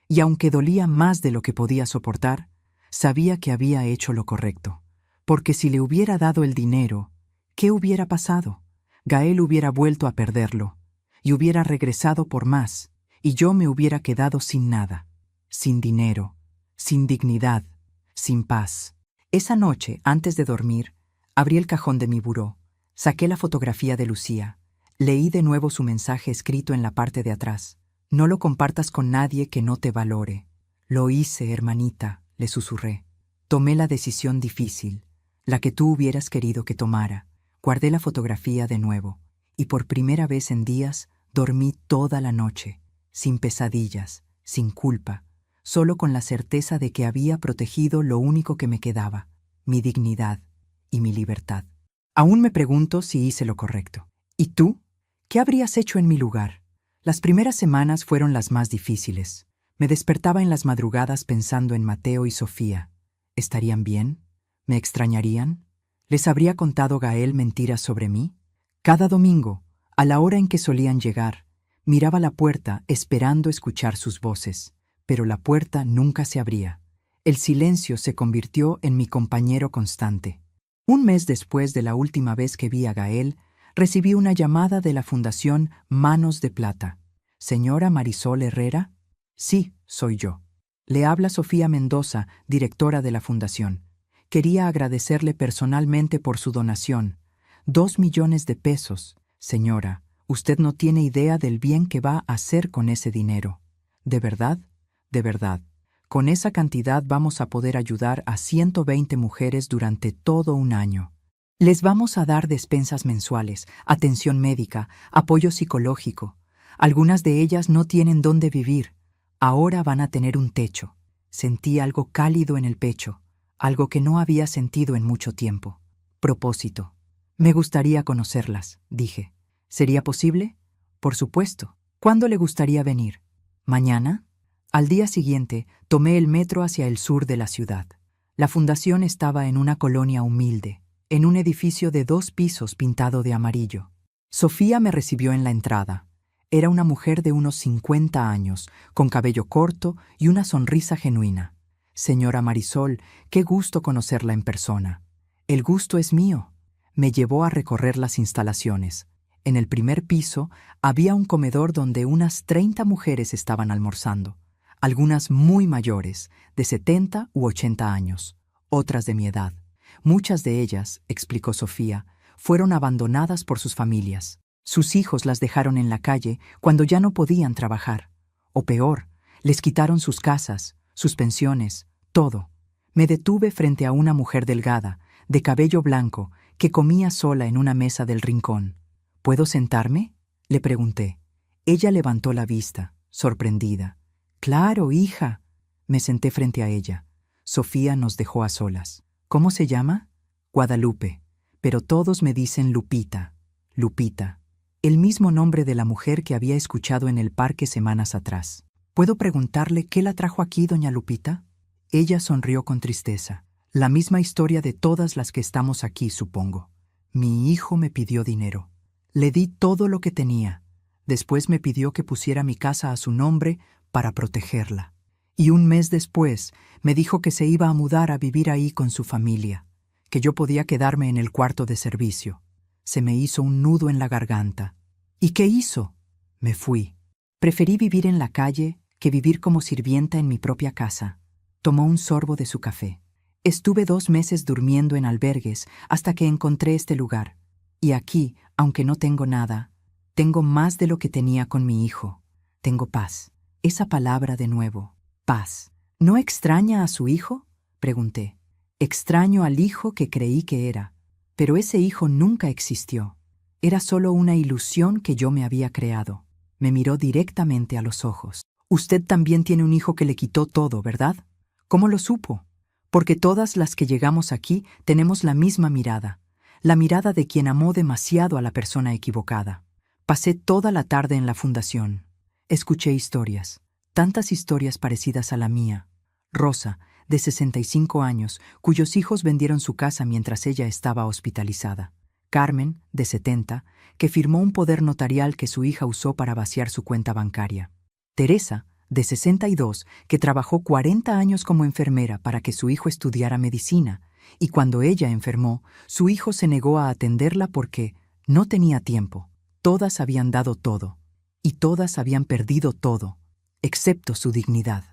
Y aunque dolía más de lo que podía soportar, sabía que había hecho lo correcto. Porque si le hubiera dado el dinero, ¿qué hubiera pasado? Gael hubiera vuelto a perderlo, y hubiera regresado por más, y yo me hubiera quedado sin nada, sin dinero, sin dignidad, sin paz. Esa noche, antes de dormir, abrí el cajón de mi buró, saqué la fotografía de Lucía, leí de nuevo su mensaje escrito en la parte de atrás. No lo compartas con nadie que no te valore. Lo hice, hermanita, le susurré. Tomé la decisión difícil, la que tú hubieras querido que tomara. Guardé la fotografía de nuevo, y por primera vez en días dormí toda la noche, sin pesadillas, sin culpa, solo con la certeza de que había protegido lo único que me quedaba, mi dignidad y mi libertad. Aún me pregunto si hice lo correcto. ¿Y tú? ¿Qué habrías hecho en mi lugar? Las primeras semanas fueron las más difíciles. Me despertaba en las madrugadas pensando en Mateo y Sofía. ¿Estarían bien? ¿Me extrañarían? ¿Les habría contado Gael mentiras sobre mí? Cada domingo, a la hora en que solían llegar, miraba la puerta esperando escuchar sus voces, pero la puerta nunca se abría. El silencio se convirtió en mi compañero constante. Un mes después de la última vez que vi a Gael, recibí una llamada de la Fundación Manos de Plata. ¿Señora Marisol Herrera? Sí, soy yo. Le habla Sofía Mendoza, directora de la Fundación. Quería agradecerle personalmente por su donación. 2 millones de pesos. Señora, usted no tiene idea del bien que va a hacer con ese dinero. ¿De verdad? De verdad. Con esa cantidad vamos a poder ayudar a 120 mujeres durante todo un año. Les vamos a dar despensas mensuales, atención médica, apoyo psicológico. Algunas de ellas no tienen dónde vivir. Ahora van a tener un techo. Sentí algo cálido en el pecho, algo que no había sentido en mucho tiempo. Propósito. Me gustaría conocerlas, dije. ¿Sería posible? Por supuesto. ¿Cuándo le gustaría venir? ¿Mañana? Al día siguiente, tomé el metro hacia el sur de la ciudad. La fundación estaba en una colonia humilde, en un edificio de 2 pisos pintado de amarillo. Sofía me recibió en la entrada. Era una mujer de unos 50 años, con cabello corto y una sonrisa genuina. Señora Marisol, qué gusto conocerla en persona. El gusto es mío. Me llevó a recorrer las instalaciones. En el primer piso había un comedor donde unas 30 mujeres estaban almorzando. Algunas muy mayores, de 70 u 80 años, otras de mi edad. Muchas de ellas, explicó Sofía, fueron abandonadas por sus familias. Sus hijos las dejaron en la calle cuando ya no podían trabajar. O peor, les quitaron sus casas, sus pensiones, todo. Me detuve frente a una mujer delgada, de cabello blanco, que comía sola en una mesa del rincón. ¿Puedo sentarme?, le pregunté. Ella levantó la vista, sorprendida. «Claro, hija». Me senté frente a ella. Sofía nos dejó a solas. «¿Cómo se llama?» «Guadalupe. Pero todos me dicen Lupita». Lupita. El mismo nombre de la mujer que había escuchado en el parque semanas atrás. ¿Puedo preguntarle qué la trajo aquí, doña Lupita? Ella sonrió con tristeza. La misma historia de todas las que estamos aquí, supongo. Mi hijo me pidió dinero. Le di todo lo que tenía. Después me pidió que pusiera mi casa a su nombre para protegerla. Y un mes después me dijo que se iba a mudar a vivir ahí con su familia, que yo podía quedarme en el cuarto de servicio. Se me hizo un nudo en la garganta. ¿Y qué hizo? Me fui. Preferí vivir en la calle que vivir como sirvienta en mi propia casa. Tomó un sorbo de su café. Estuve 2 meses durmiendo en albergues hasta que encontré este lugar. Y aquí, aunque no tengo nada, tengo más de lo que tenía con mi hijo. Tengo paz. Esa palabra de nuevo. Paz. ¿No extraña a su hijo?, pregunté. Extraño al hijo que creí que era. Pero ese hijo nunca existió. Era solo una ilusión que yo me había creado. Me miró directamente a los ojos. Usted también tiene un hijo que le quitó todo, ¿verdad? ¿Cómo lo supo? Porque todas las que llegamos aquí tenemos la misma mirada. La mirada de quien amó demasiado a la persona equivocada. Pasé toda la tarde en la fundación. Escuché historias. Tantas historias parecidas a la mía. Rosa, de 65 años, cuyos hijos vendieron su casa mientras ella estaba hospitalizada. Carmen, de 70, que firmó un poder notarial que su hija usó para vaciar su cuenta bancaria. Teresa, de 62, que trabajó 40 años como enfermera para que su hijo estudiara medicina, y cuando ella enfermó, su hijo se negó a atenderla porque no tenía tiempo. Todas habían dado todo, y todas habían perdido todo, excepto su dignidad.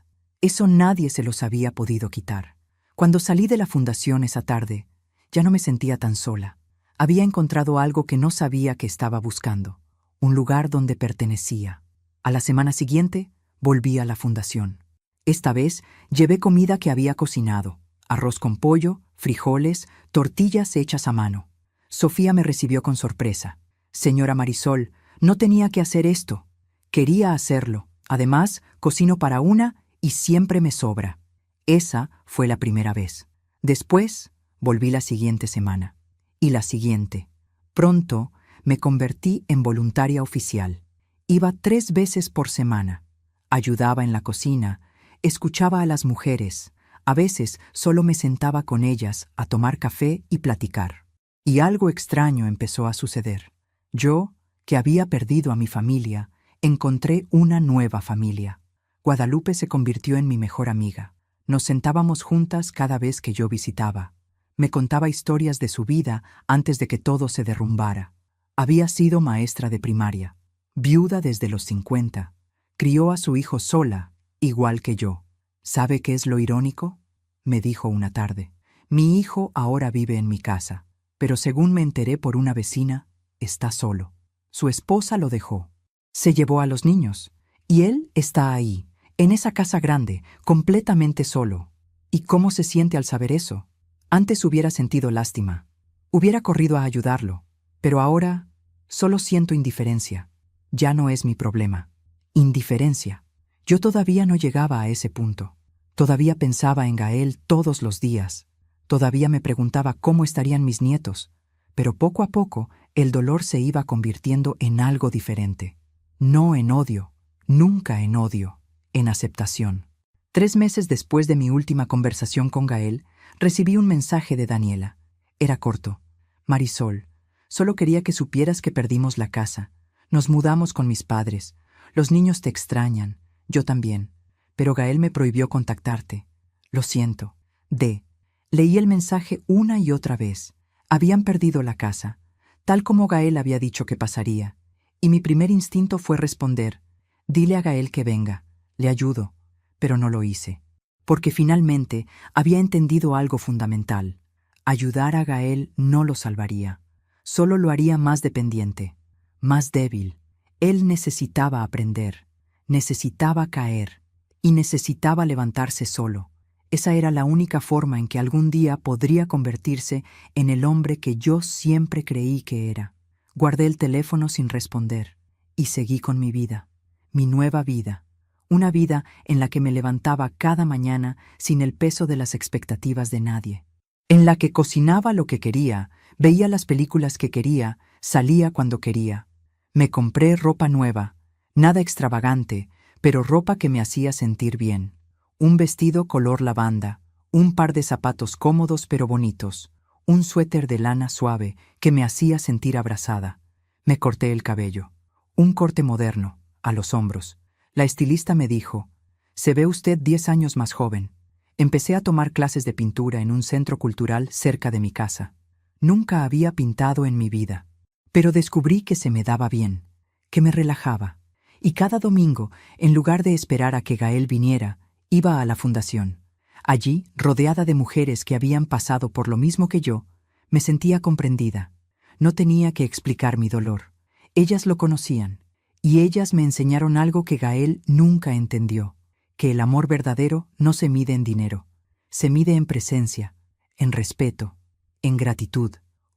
Eso nadie se los había podido quitar. Cuando salí de la fundación esa tarde, ya no me sentía tan sola. Había encontrado algo que no sabía que estaba buscando, un lugar donde pertenecía. A la semana siguiente, volví a la fundación. Esta vez, llevé comida que había cocinado, arroz con pollo, frijoles, tortillas hechas a mano. Sofía me recibió con sorpresa. «Señora Marisol, no tenía que hacer esto. Quería hacerlo. Además, cocino para una y siempre me sobra». Esa fue la primera vez. Después, volví la siguiente semana. Y la siguiente. Pronto, me convertí en voluntaria oficial. Iba 3 veces por semana. Ayudaba en la cocina, escuchaba a las mujeres. A veces solo me sentaba con ellas a tomar café y platicar. Y algo extraño empezó a suceder. Yo, que había perdido a mi familia, encontré una nueva familia. Guadalupe se convirtió en mi mejor amiga. Nos sentábamos juntas cada vez que yo visitaba. Me contaba historias de su vida antes de que todo se derrumbara. Había sido maestra de primaria, viuda desde los 50. Crió a su hijo sola, igual que yo. ¿Sabe qué es lo irónico?, me dijo una tarde. Mi hijo ahora vive en mi casa, pero según me enteré por una vecina, está solo. Su esposa lo dejó. Se llevó a los niños, y él está ahí, en esa casa grande, completamente solo. ¿Y cómo se siente al saber eso? Antes hubiera sentido lástima. Hubiera corrido a ayudarlo. Pero ahora solo siento indiferencia. Ya no es mi problema. Indiferencia. Yo todavía no llegaba a ese punto. Todavía pensaba en Gael todos los días. Todavía me preguntaba cómo estarían mis nietos. Pero poco a poco el dolor se iba convirtiendo en algo diferente. No en odio, nunca en odio, en aceptación. 3 meses después de mi última conversación con Gael, recibí un mensaje de Daniela. Era corto. Marisol, solo quería que supieras que perdimos la casa. Nos mudamos con mis padres. Los niños te extrañan, yo también. Pero Gael me prohibió contactarte. Lo siento. D. Leí el mensaje una y otra vez. Habían perdido la casa, tal como Gael había dicho que pasaría. Y mi primer instinto fue responder: dile a Gael que venga, le ayudo. Pero no lo hice, porque finalmente había entendido algo fundamental. Ayudar a Gael no lo salvaría, solo lo haría más dependiente, más débil. Él necesitaba aprender, necesitaba caer y necesitaba levantarse solo. Esa era la única forma en que algún día podría convertirse en el hombre que yo siempre creí que era. Guardé el teléfono sin responder y seguí con mi vida, mi nueva vida, una vida en la que me levantaba cada mañana sin el peso de las expectativas de nadie, en la que cocinaba lo que quería, veía las películas que quería, salía cuando quería. Me compré ropa nueva, nada extravagante, pero ropa que me hacía sentir bien. Un vestido color lavanda, un par de zapatos cómodos pero bonitos, un suéter de lana suave que me hacía sentir abrazada. Me corté el cabello, un corte moderno, a los hombros. La estilista me dijo: «Se ve usted 10 años más joven». Empecé a tomar clases de pintura en un centro cultural cerca de mi casa. Nunca había pintado en mi vida, pero descubrí que se me daba bien, que me relajaba. Y cada domingo, en lugar de esperar a que Gael viniera, iba a la fundación. Allí, rodeada de mujeres que habían pasado por lo mismo que yo, me sentía comprendida. No tenía que explicar mi dolor. Ellas lo conocían, y ellas me enseñaron algo que Gael nunca entendió, que el amor verdadero no se mide en dinero, se mide en presencia, en respeto, en gratitud.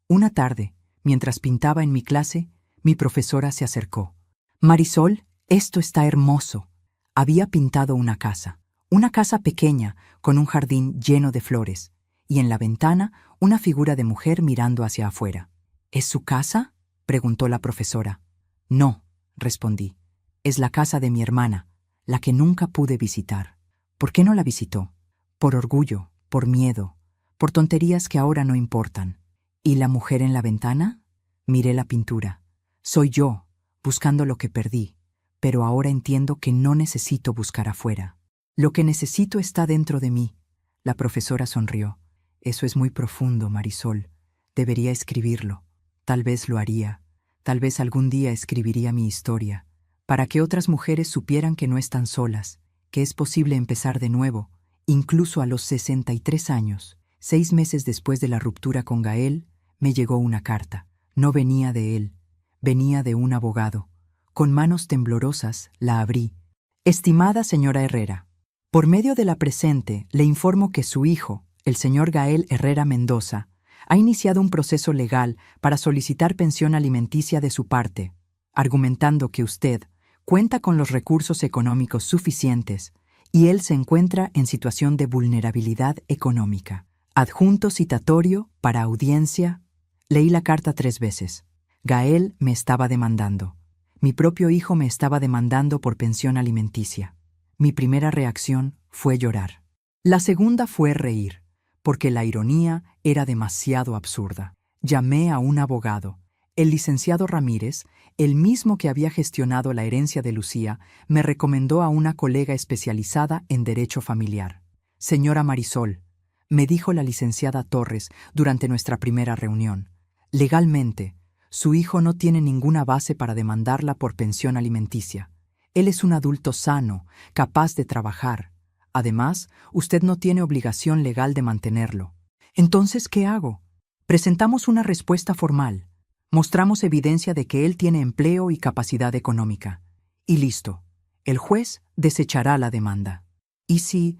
Una tarde, mientras pintaba en mi clase, mi profesora se acercó. «Marisol, esto está hermoso». Había pintado una casa pequeña con un jardín lleno de flores, y en la ventana una figura de mujer mirando hacia afuera. «¿Es su casa?», preguntó la profesora. «No», respondí. «Es la casa de mi hermana, la que nunca pude visitar». «¿Por qué no la visitó?». «Por orgullo, por miedo, por tonterías que ahora no importan». «¿Y la mujer en la ventana?». Miré la pintura. «Soy yo, buscando lo que perdí, pero ahora entiendo que no necesito buscar afuera. Lo que necesito está dentro de mí». La profesora sonrió. «Eso es muy profundo, Marisol. Debería escribirlo. Tal vez lo haría. Tal vez algún día escribiría mi historia, para que otras mujeres supieran que no están solas, que es posible empezar de nuevo, incluso a los 63 años. 6 meses después de la ruptura con Gael, me llegó una carta. No venía de él, venía de un abogado. Con manos temblorosas la abrí. «Estimada señora Herrera, por medio de la presente le informo que su hijo, el señor Gael Herrera Mendoza, ha iniciado un proceso legal para solicitar pensión alimenticia de su parte, argumentando que usted cuenta con los recursos económicos suficientes y él se encuentra en situación de vulnerabilidad económica. Adjunto citatorio para audiencia». Leí la carta 3 veces. Gael me estaba demandando. Mi propio hijo me estaba demandando por pensión alimenticia. Mi primera reacción fue llorar. La segunda fue reír, porque la ironía era demasiado absurda. Llamé a un abogado. El licenciado Ramírez, el mismo que había gestionado la herencia de Lucía, me recomendó a una colega especializada en derecho familiar. «Señora Marisol», me dijo la licenciada Torres durante nuestra primera reunión, «legalmente, su hijo no tiene ninguna base para demandarla por pensión alimenticia. Él es un adulto sano, capaz de trabajar. Además, usted no tiene obligación legal de mantenerlo. Entonces, ¿qué hago? Presentamos una respuesta formal. Mostramos evidencia de que él tiene empleo y capacidad económica. Y listo. El juez desechará la demanda». ¿Y si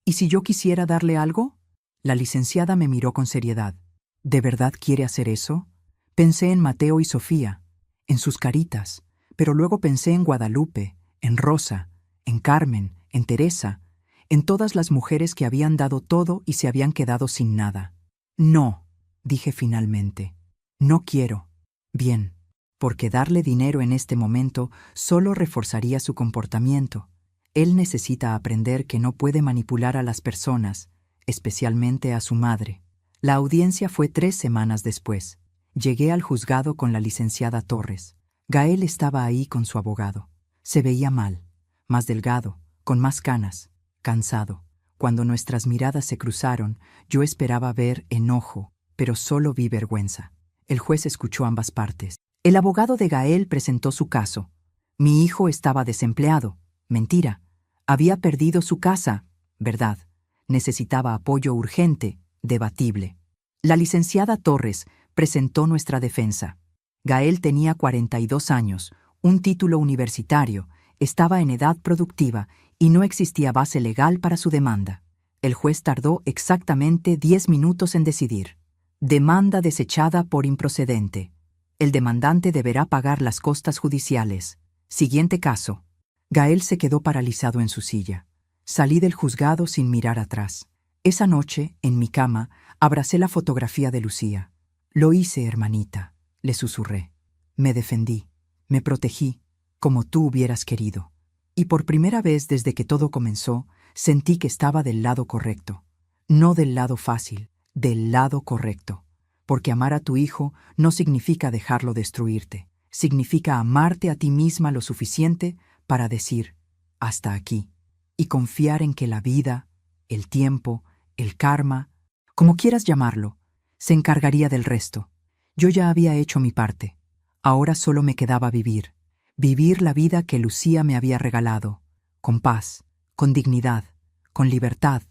yo quisiera darle algo? La licenciada me miró con seriedad. ¿De verdad quiere hacer eso? Pensé en Mateo y Sofía, en sus caritas, pero luego pensé en Guadalupe, en Rosa, en Carmen, en Teresa, en todas las mujeres que habían dado todo y se habían quedado sin nada. «No», dije finalmente, «no quiero». «Bien, porque darle dinero en este momento solo reforzaría su comportamiento. Él necesita aprender que no puede manipular a las personas, especialmente a su madre». La audiencia fue 3 semanas después. Llegué al juzgado con la licenciada Torres. Gael estaba ahí con su abogado. Se veía mal, más delgado, con más canas, cansado. Cuando nuestras miradas se cruzaron, yo esperaba ver enojo, pero solo vi vergüenza. El juez escuchó ambas partes. El abogado de Gael presentó su caso. Mi hijo estaba desempleado. Mentira. Había perdido su casa. Verdad. Necesitaba apoyo urgente, debatible. La licenciada Torres presentó nuestra defensa. Gael tenía 42 años, un título universitario, estaba en edad productiva y no existía base legal para su demanda. El juez tardó exactamente 10 minutos en decidir. Demanda desechada por improcedente. El demandante deberá pagar las costas judiciales. Siguiente caso. Gael se quedó paralizado en su silla. Salí del juzgado sin mirar atrás. Esa noche, en mi cama, abracé la fotografía de Lucía. Lo hice, hermanita, le susurré. Me defendí, me protegí, como tú hubieras querido. Y por primera vez desde que todo comenzó, sentí que estaba del lado correcto. No del lado fácil, del lado correcto. Porque amar a tu hijo no significa dejarlo destruirte. Significa amarte a ti misma lo suficiente para decir, hasta aquí. Y confiar en que la vida, el tiempo, el karma, como quieras llamarlo, se encargaría del resto. Yo ya había hecho mi parte. Ahora solo me quedaba vivir. Vivir la vida que Lucía me había regalado. Con paz, con dignidad, con libertad.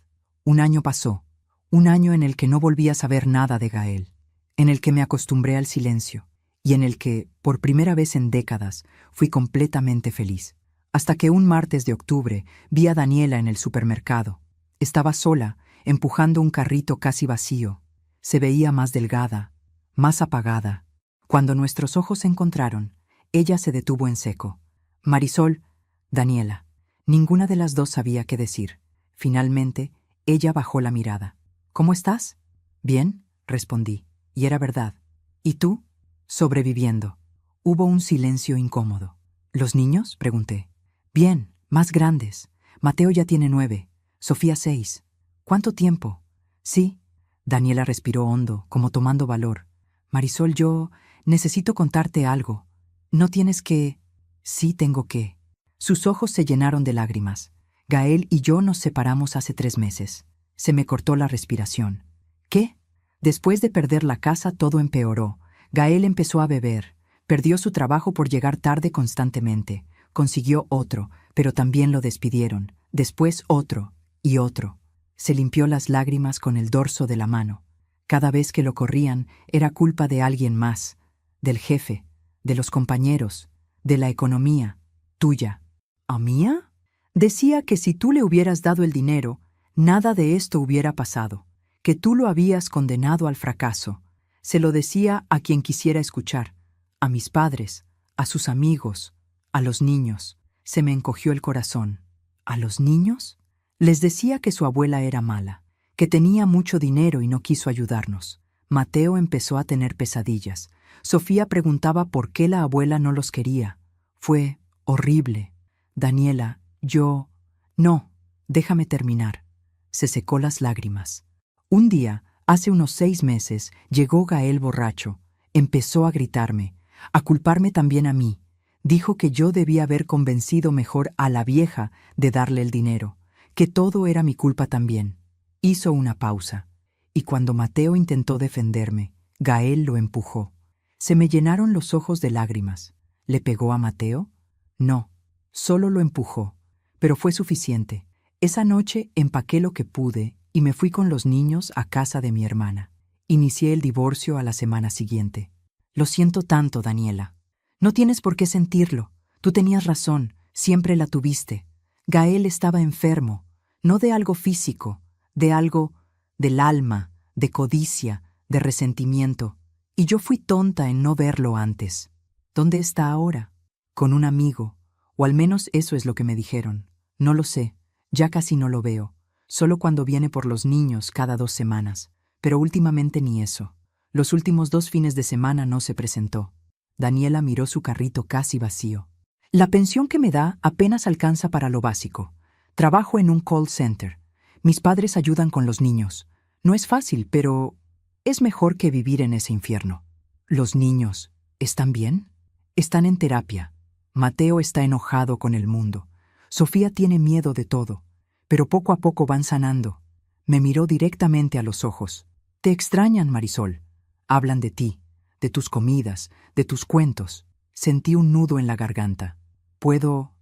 Un año pasó. Un año en el que no volví a saber nada de Gael. En el que me acostumbré al silencio. Y en el que, por primera vez en décadas, fui completamente feliz. Hasta que un martes de octubre vi a Daniela en el supermercado. Estaba sola, empujando un carrito casi vacío. Se veía más delgada, más apagada. Cuando nuestros ojos se encontraron, ella se detuvo en seco. Marisol, Daniela. Ninguna de las dos sabía qué decir. Finalmente, ella bajó la mirada. ¿Cómo estás? Bien, respondí. Y era verdad. ¿Y tú? Sobreviviendo. Hubo un silencio incómodo. ¿Los niños? Pregunté. Bien, más grandes. Mateo ya tiene 9, Sofía 6. ¿Cuánto tiempo? Sí. Daniela respiró hondo, como tomando valor. Marisol, yo necesito contarte algo. No tienes que... Sí tengo que... Sus ojos se llenaron de lágrimas. Gael y yo nos separamos hace 3 meses. Se me cortó la respiración. ¿Qué? Después de perder la casa todo empeoró. Gael empezó a beber. Perdió su trabajo por llegar tarde constantemente. Consiguió otro, pero también lo despidieron. Después otro y otro. Se limpió las lágrimas con el dorso de la mano. Cada vez que lo corrían era culpa de alguien más, del jefe, de los compañeros, de la economía, tuya. ¿A mía? Decía que si tú le hubieras dado el dinero, nada de esto hubiera pasado, que tú lo habías condenado al fracaso. Se lo decía a quien quisiera escuchar, a mis padres, a sus amigos, a los niños. Se me encogió el corazón. ¿A los niños? Les decía que su abuela era mala, que tenía mucho dinero y no quiso ayudarnos. Mateo empezó a tener pesadillas. Sofía preguntaba por qué la abuela no los quería. Fue horrible. Daniela, yo... No, déjame terminar. Se secó las lágrimas. Un día, hace unos 6 meses, llegó Gael borracho. Empezó a gritarme, a culparme también a mí. Dijo que yo debía haber convencido mejor a la vieja de darle el dinero, que todo era mi culpa también. Hizo una pausa, y cuando Mateo intentó defenderme, Gael lo empujó. Se me llenaron los ojos de lágrimas. ¿Le pegó a Mateo? No, solo lo empujó, pero fue suficiente. Esa noche empaqué lo que pude y me fui con los niños a casa de mi hermana. Inicié el divorcio a la semana siguiente. Lo siento tanto, Daniela. No tienes por qué sentirlo. Tú tenías razón, siempre la tuviste. Gael estaba enfermo, no de algo físico, de algo del alma, de codicia, de resentimiento. Y yo fui tonta en no verlo antes. ¿Dónde está ahora? Con un amigo, o al menos eso es lo que me dijeron. No lo sé, ya casi no lo veo, solo cuando viene por los niños cada 2 semanas. Pero últimamente ni eso. Los últimos 2 fines de semana no se presentó. Daniela miró su carrito casi vacío. La pensión que me da apenas alcanza para lo básico. Trabajo en un call center. Mis padres ayudan con los niños. No es fácil, pero es mejor que vivir en ese infierno. ¿Los niños están bien? Están en terapia. Mateo está enojado con el mundo. Sofía tiene miedo de todo, pero poco a poco van sanando. Me miró directamente a los ojos. Te extrañan, Marisol. Hablan de ti, de tus comidas, de tus cuentos. Sentí un nudo en la garganta. ¿Puedo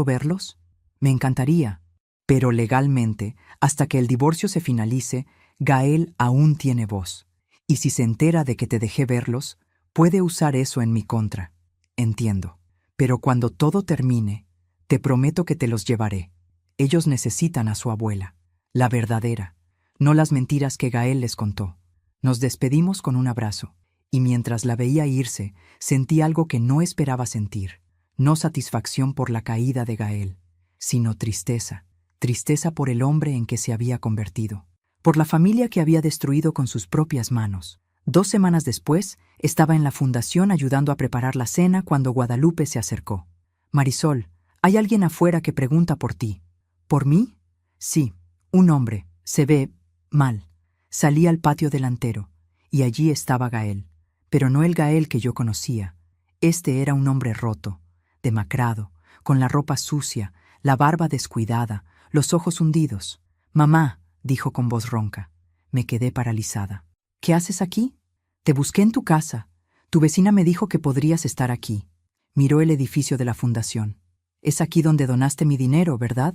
verlos? Me encantaría. Pero legalmente, hasta que el divorcio se finalice, Gael aún tiene voz. Y si se entera de que te dejé verlos, puede usar eso en mi contra. Entiendo. Pero cuando todo termine, te prometo que te los llevaré. Ellos necesitan a su abuela. la verdadera, no las mentiras que Gael les contó. Nos despedimos con un abrazo, y mientras la veía irse, sentí algo que no esperaba sentir. No satisfacción por la caída de Gael, sino tristeza. Tristeza por el hombre en que se había convertido, por la familia que había destruido con sus propias manos. 2 semanas después, estaba en la fundación ayudando a preparar la cena cuando Guadalupe se acercó. «Marisol, hay alguien afuera que pregunta por ti». «¿Por mí?» «Sí, un hombre. Se ve mal». Salí al patio delantero, y allí estaba Gael, pero no el Gael que yo conocía. Este era un hombre roto, demacrado, con la ropa sucia, la barba descuidada, los ojos hundidos. «Mamá», dijo con voz ronca. Me quedé paralizada. «¿Qué haces aquí?» «Te busqué en tu casa. Tu vecina me dijo que podrías estar aquí». Miró el edificio de la fundación. «Es aquí donde donaste mi dinero, ¿verdad?»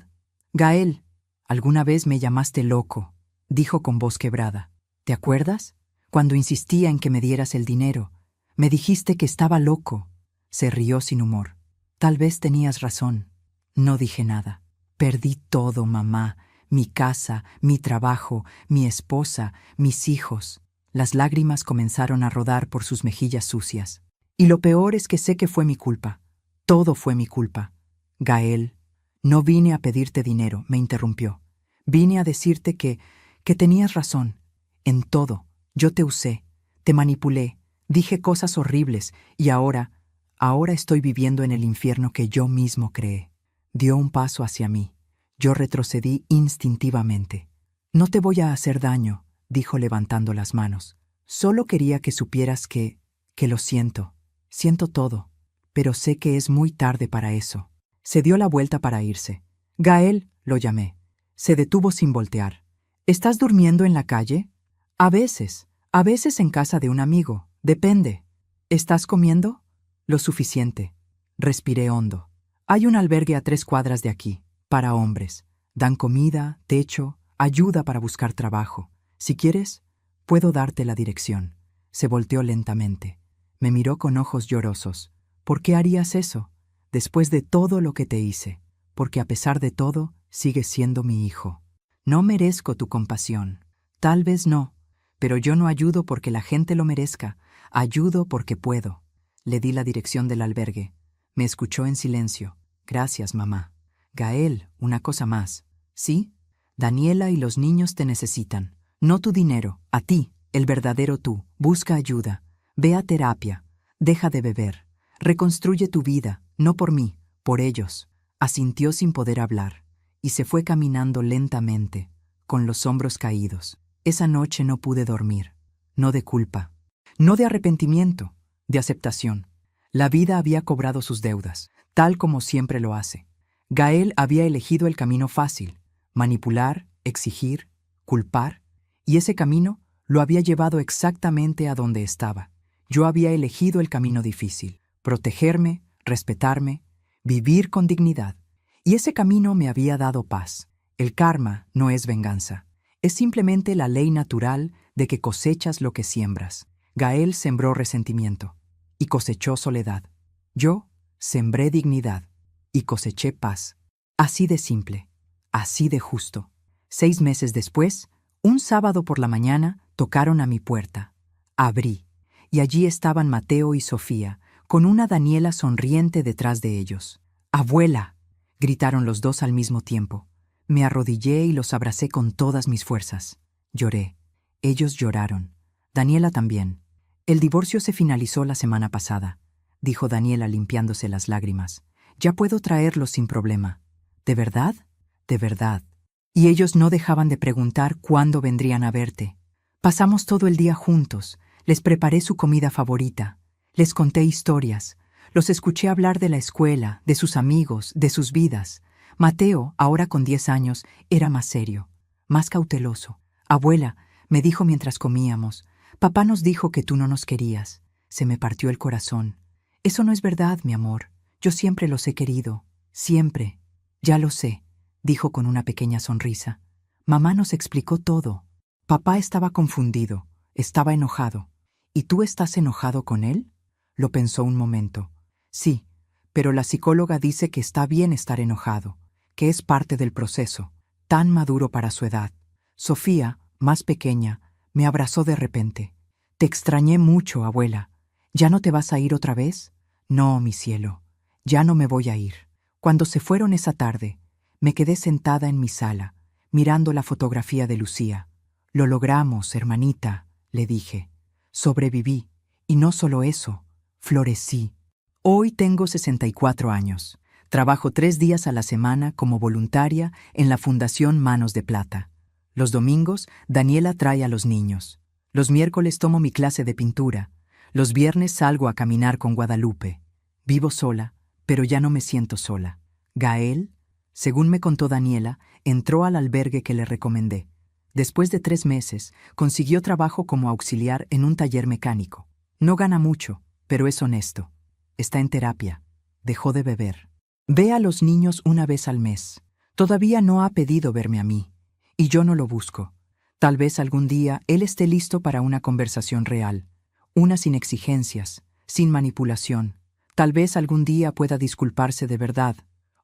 «Gael, alguna vez me llamaste loco», dijo con voz quebrada. «¿Te acuerdas? Cuando insistía en que me dieras el dinero, me dijiste que estaba loco». Se rió sin humor. «Tal vez tenías razón». No dije nada. «Perdí todo, mamá. Mi casa, mi trabajo, mi esposa, mis hijos». Las lágrimas comenzaron a rodar por sus mejillas sucias. «Y lo peor es que sé que fue mi culpa. Todo fue mi culpa». «Gael, no vine a pedirte dinero», me interrumpió. «Vine a decirte que tenías razón. En todo. Yo te usé, te manipulé, dije cosas horribles y ahora estoy viviendo en el infierno que yo mismo creé». Dio un paso hacia mí. Yo retrocedí instintivamente. «No te voy a hacer daño», dijo levantando las manos. «Solo quería que supieras que lo siento. Siento todo, pero sé que es muy tarde para eso». Se dio la vuelta para irse. «Gael», lo llamé. Se detuvo sin voltear. «¿Estás durmiendo en la calle?» A veces en casa de un amigo. Depende». «¿Estás comiendo?» «Lo suficiente». Respiré hondo. «Hay un albergue a 3 cuadras de aquí, para hombres. Dan comida, techo, ayuda para buscar trabajo. Si quieres, puedo darte la dirección». Se volteó lentamente. Me miró con ojos llorosos. «¿Por qué harías eso? Después de todo lo que te hice. Porque a pesar de todo, sigues siendo mi hijo. No merezco tu compasión». «Tal vez no, pero yo no ayudo porque la gente lo merezca. Ayudo porque puedo». Le di la dirección del albergue. Me escuchó en silencio. «Gracias, mamá». «Gael, una cosa más». «¿Sí?» «Daniela y los niños te necesitan. No tu dinero, a ti, el verdadero tú. Busca ayuda. Ve a terapia. Deja de beber. Reconstruye tu vida, no por mí, por ellos». Asintió sin poder hablar, y se fue caminando lentamente, con los hombros caídos. Esa noche no pude dormir. No de culpa. No de arrepentimiento, de aceptación. La vida había cobrado sus deudas, tal como siempre lo hace. Gael había elegido el camino fácil: manipular, exigir, culpar, y ese camino lo había llevado exactamente a donde estaba. Yo había elegido el camino difícil: protegerme, respetarme, vivir con dignidad. Y ese camino me había dado paz. El karma no es venganza. Es simplemente la ley natural de que cosechas lo que siembras. Gael sembró resentimiento y cosechó soledad. Yo sembré dignidad y coseché paz. Así de simple, así de justo. 6 meses después, un sábado por la mañana, tocaron a mi puerta. Abrí, y allí estaban Mateo y Sofía, con una Daniela sonriente detrás de ellos. «¡Abuela!», gritaron los dos al mismo tiempo. Me arrodillé y los abracé con todas mis fuerzas. Lloré. Ellos lloraron. Daniela también. «El divorcio se finalizó la semana pasada», dijo Daniela limpiándose las lágrimas. «Ya puedo traerlos sin problema». «¿De verdad?». «De verdad». Y ellos no dejaban de preguntar cuándo vendrían a verte. Pasamos todo el día juntos. Les preparé su comida favorita. Les conté historias. Los escuché hablar de la escuela, de sus amigos, de sus vidas. Mateo, ahora con 10 años, era más serio, más cauteloso. «Abuela», me dijo mientras comíamos, «papá nos dijo que tú no nos querías». Se me partió el corazón. «Eso no es verdad, mi amor. Yo siempre los he querido. Siempre». «Ya lo sé», dijo con una pequeña sonrisa. «Mamá nos explicó todo». Papá estaba confundido, estaba enojado. «¿Y tú estás enojado con él?». Lo pensó un momento. «Sí, pero la psicóloga dice que está bien estar enojado, que es parte del proceso. tan maduro para su edad. Sofía, más pequeña, me abrazó de repente. «Te extrañé mucho, abuela. ¿Ya no te vas a ir otra vez?» «No, mi cielo, ya no me voy a ir». Cuando se fueron esa tarde, me quedé sentada en mi sala, mirando la fotografía de Lucía. «Lo logramos, hermanita», le dije. «Sobreviví, y no solo eso, florecí». Hoy tengo 64 años. Trabajo 3 días a la semana como voluntaria en la Fundación Manos de Plata. Los domingos, Daniela trae a los niños. Los miércoles tomo mi clase de pintura. Los viernes salgo a caminar con Guadalupe. Vivo sola, pero ya no me siento sola. Gael, según me contó Daniela, entró al albergue que le recomendé. Después de 3 meses, consiguió trabajo como auxiliar en un taller mecánico. No gana mucho, pero es honesto. Está en terapia. Dejó de beber. Ve a los niños una vez al mes. Todavía no ha pedido verme a mí. Y yo no lo busco. Tal vez algún día él esté listo para una conversación real. Una sin exigencias, sin manipulación. Tal vez algún día pueda disculparse de verdad.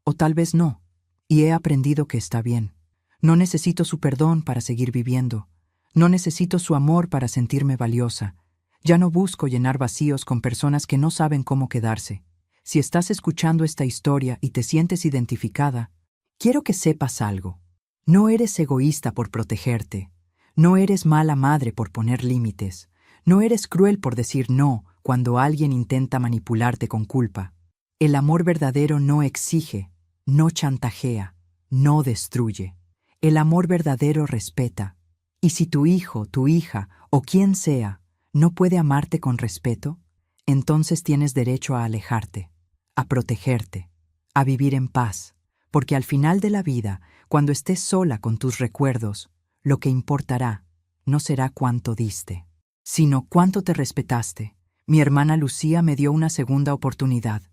O tal vez no. Y he aprendido que está bien. No necesito su perdón para seguir viviendo. No necesito su amor para sentirme valiosa. Ya no busco llenar vacíos con personas que no saben cómo quedarse. Si estás escuchando esta historia y te sientes identificada, quiero que sepas algo. No eres egoísta por protegerte. No eres mala madre por poner límites. No eres cruel por decir no cuando alguien intenta manipularte con culpa. El amor verdadero no exige, no chantajea, no destruye. El amor verdadero respeta. Y si tu hijo, tu hija o quien sea no puede amarte con respeto, entonces tienes derecho a alejarte, a protegerte, a vivir en paz, porque al final de la vida, cuando estés sola con tus recuerdos, lo que importará no será cuánto diste, sino cuánto te respetaste. Mi hermana Lucía me dio una segunda oportunidad,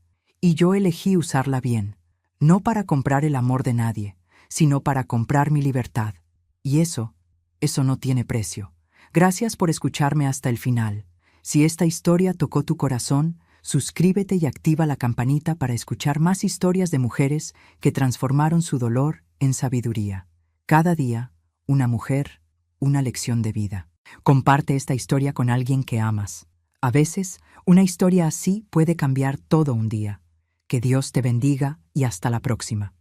y yo elegí usarla bien, no para comprar el amor de nadie, sino para comprar mi libertad. Y eso no tiene precio. Gracias por escucharme hasta el final. Si esta historia tocó tu corazón, suscríbete y activa la campanita para escuchar más historias de mujeres que transformaron su dolor en sabiduría. Cada día, una mujer, una lección de vida. Comparte esta historia con alguien que amas. A veces, una historia así puede cambiar todo un día. Que Dios te bendiga y hasta la próxima.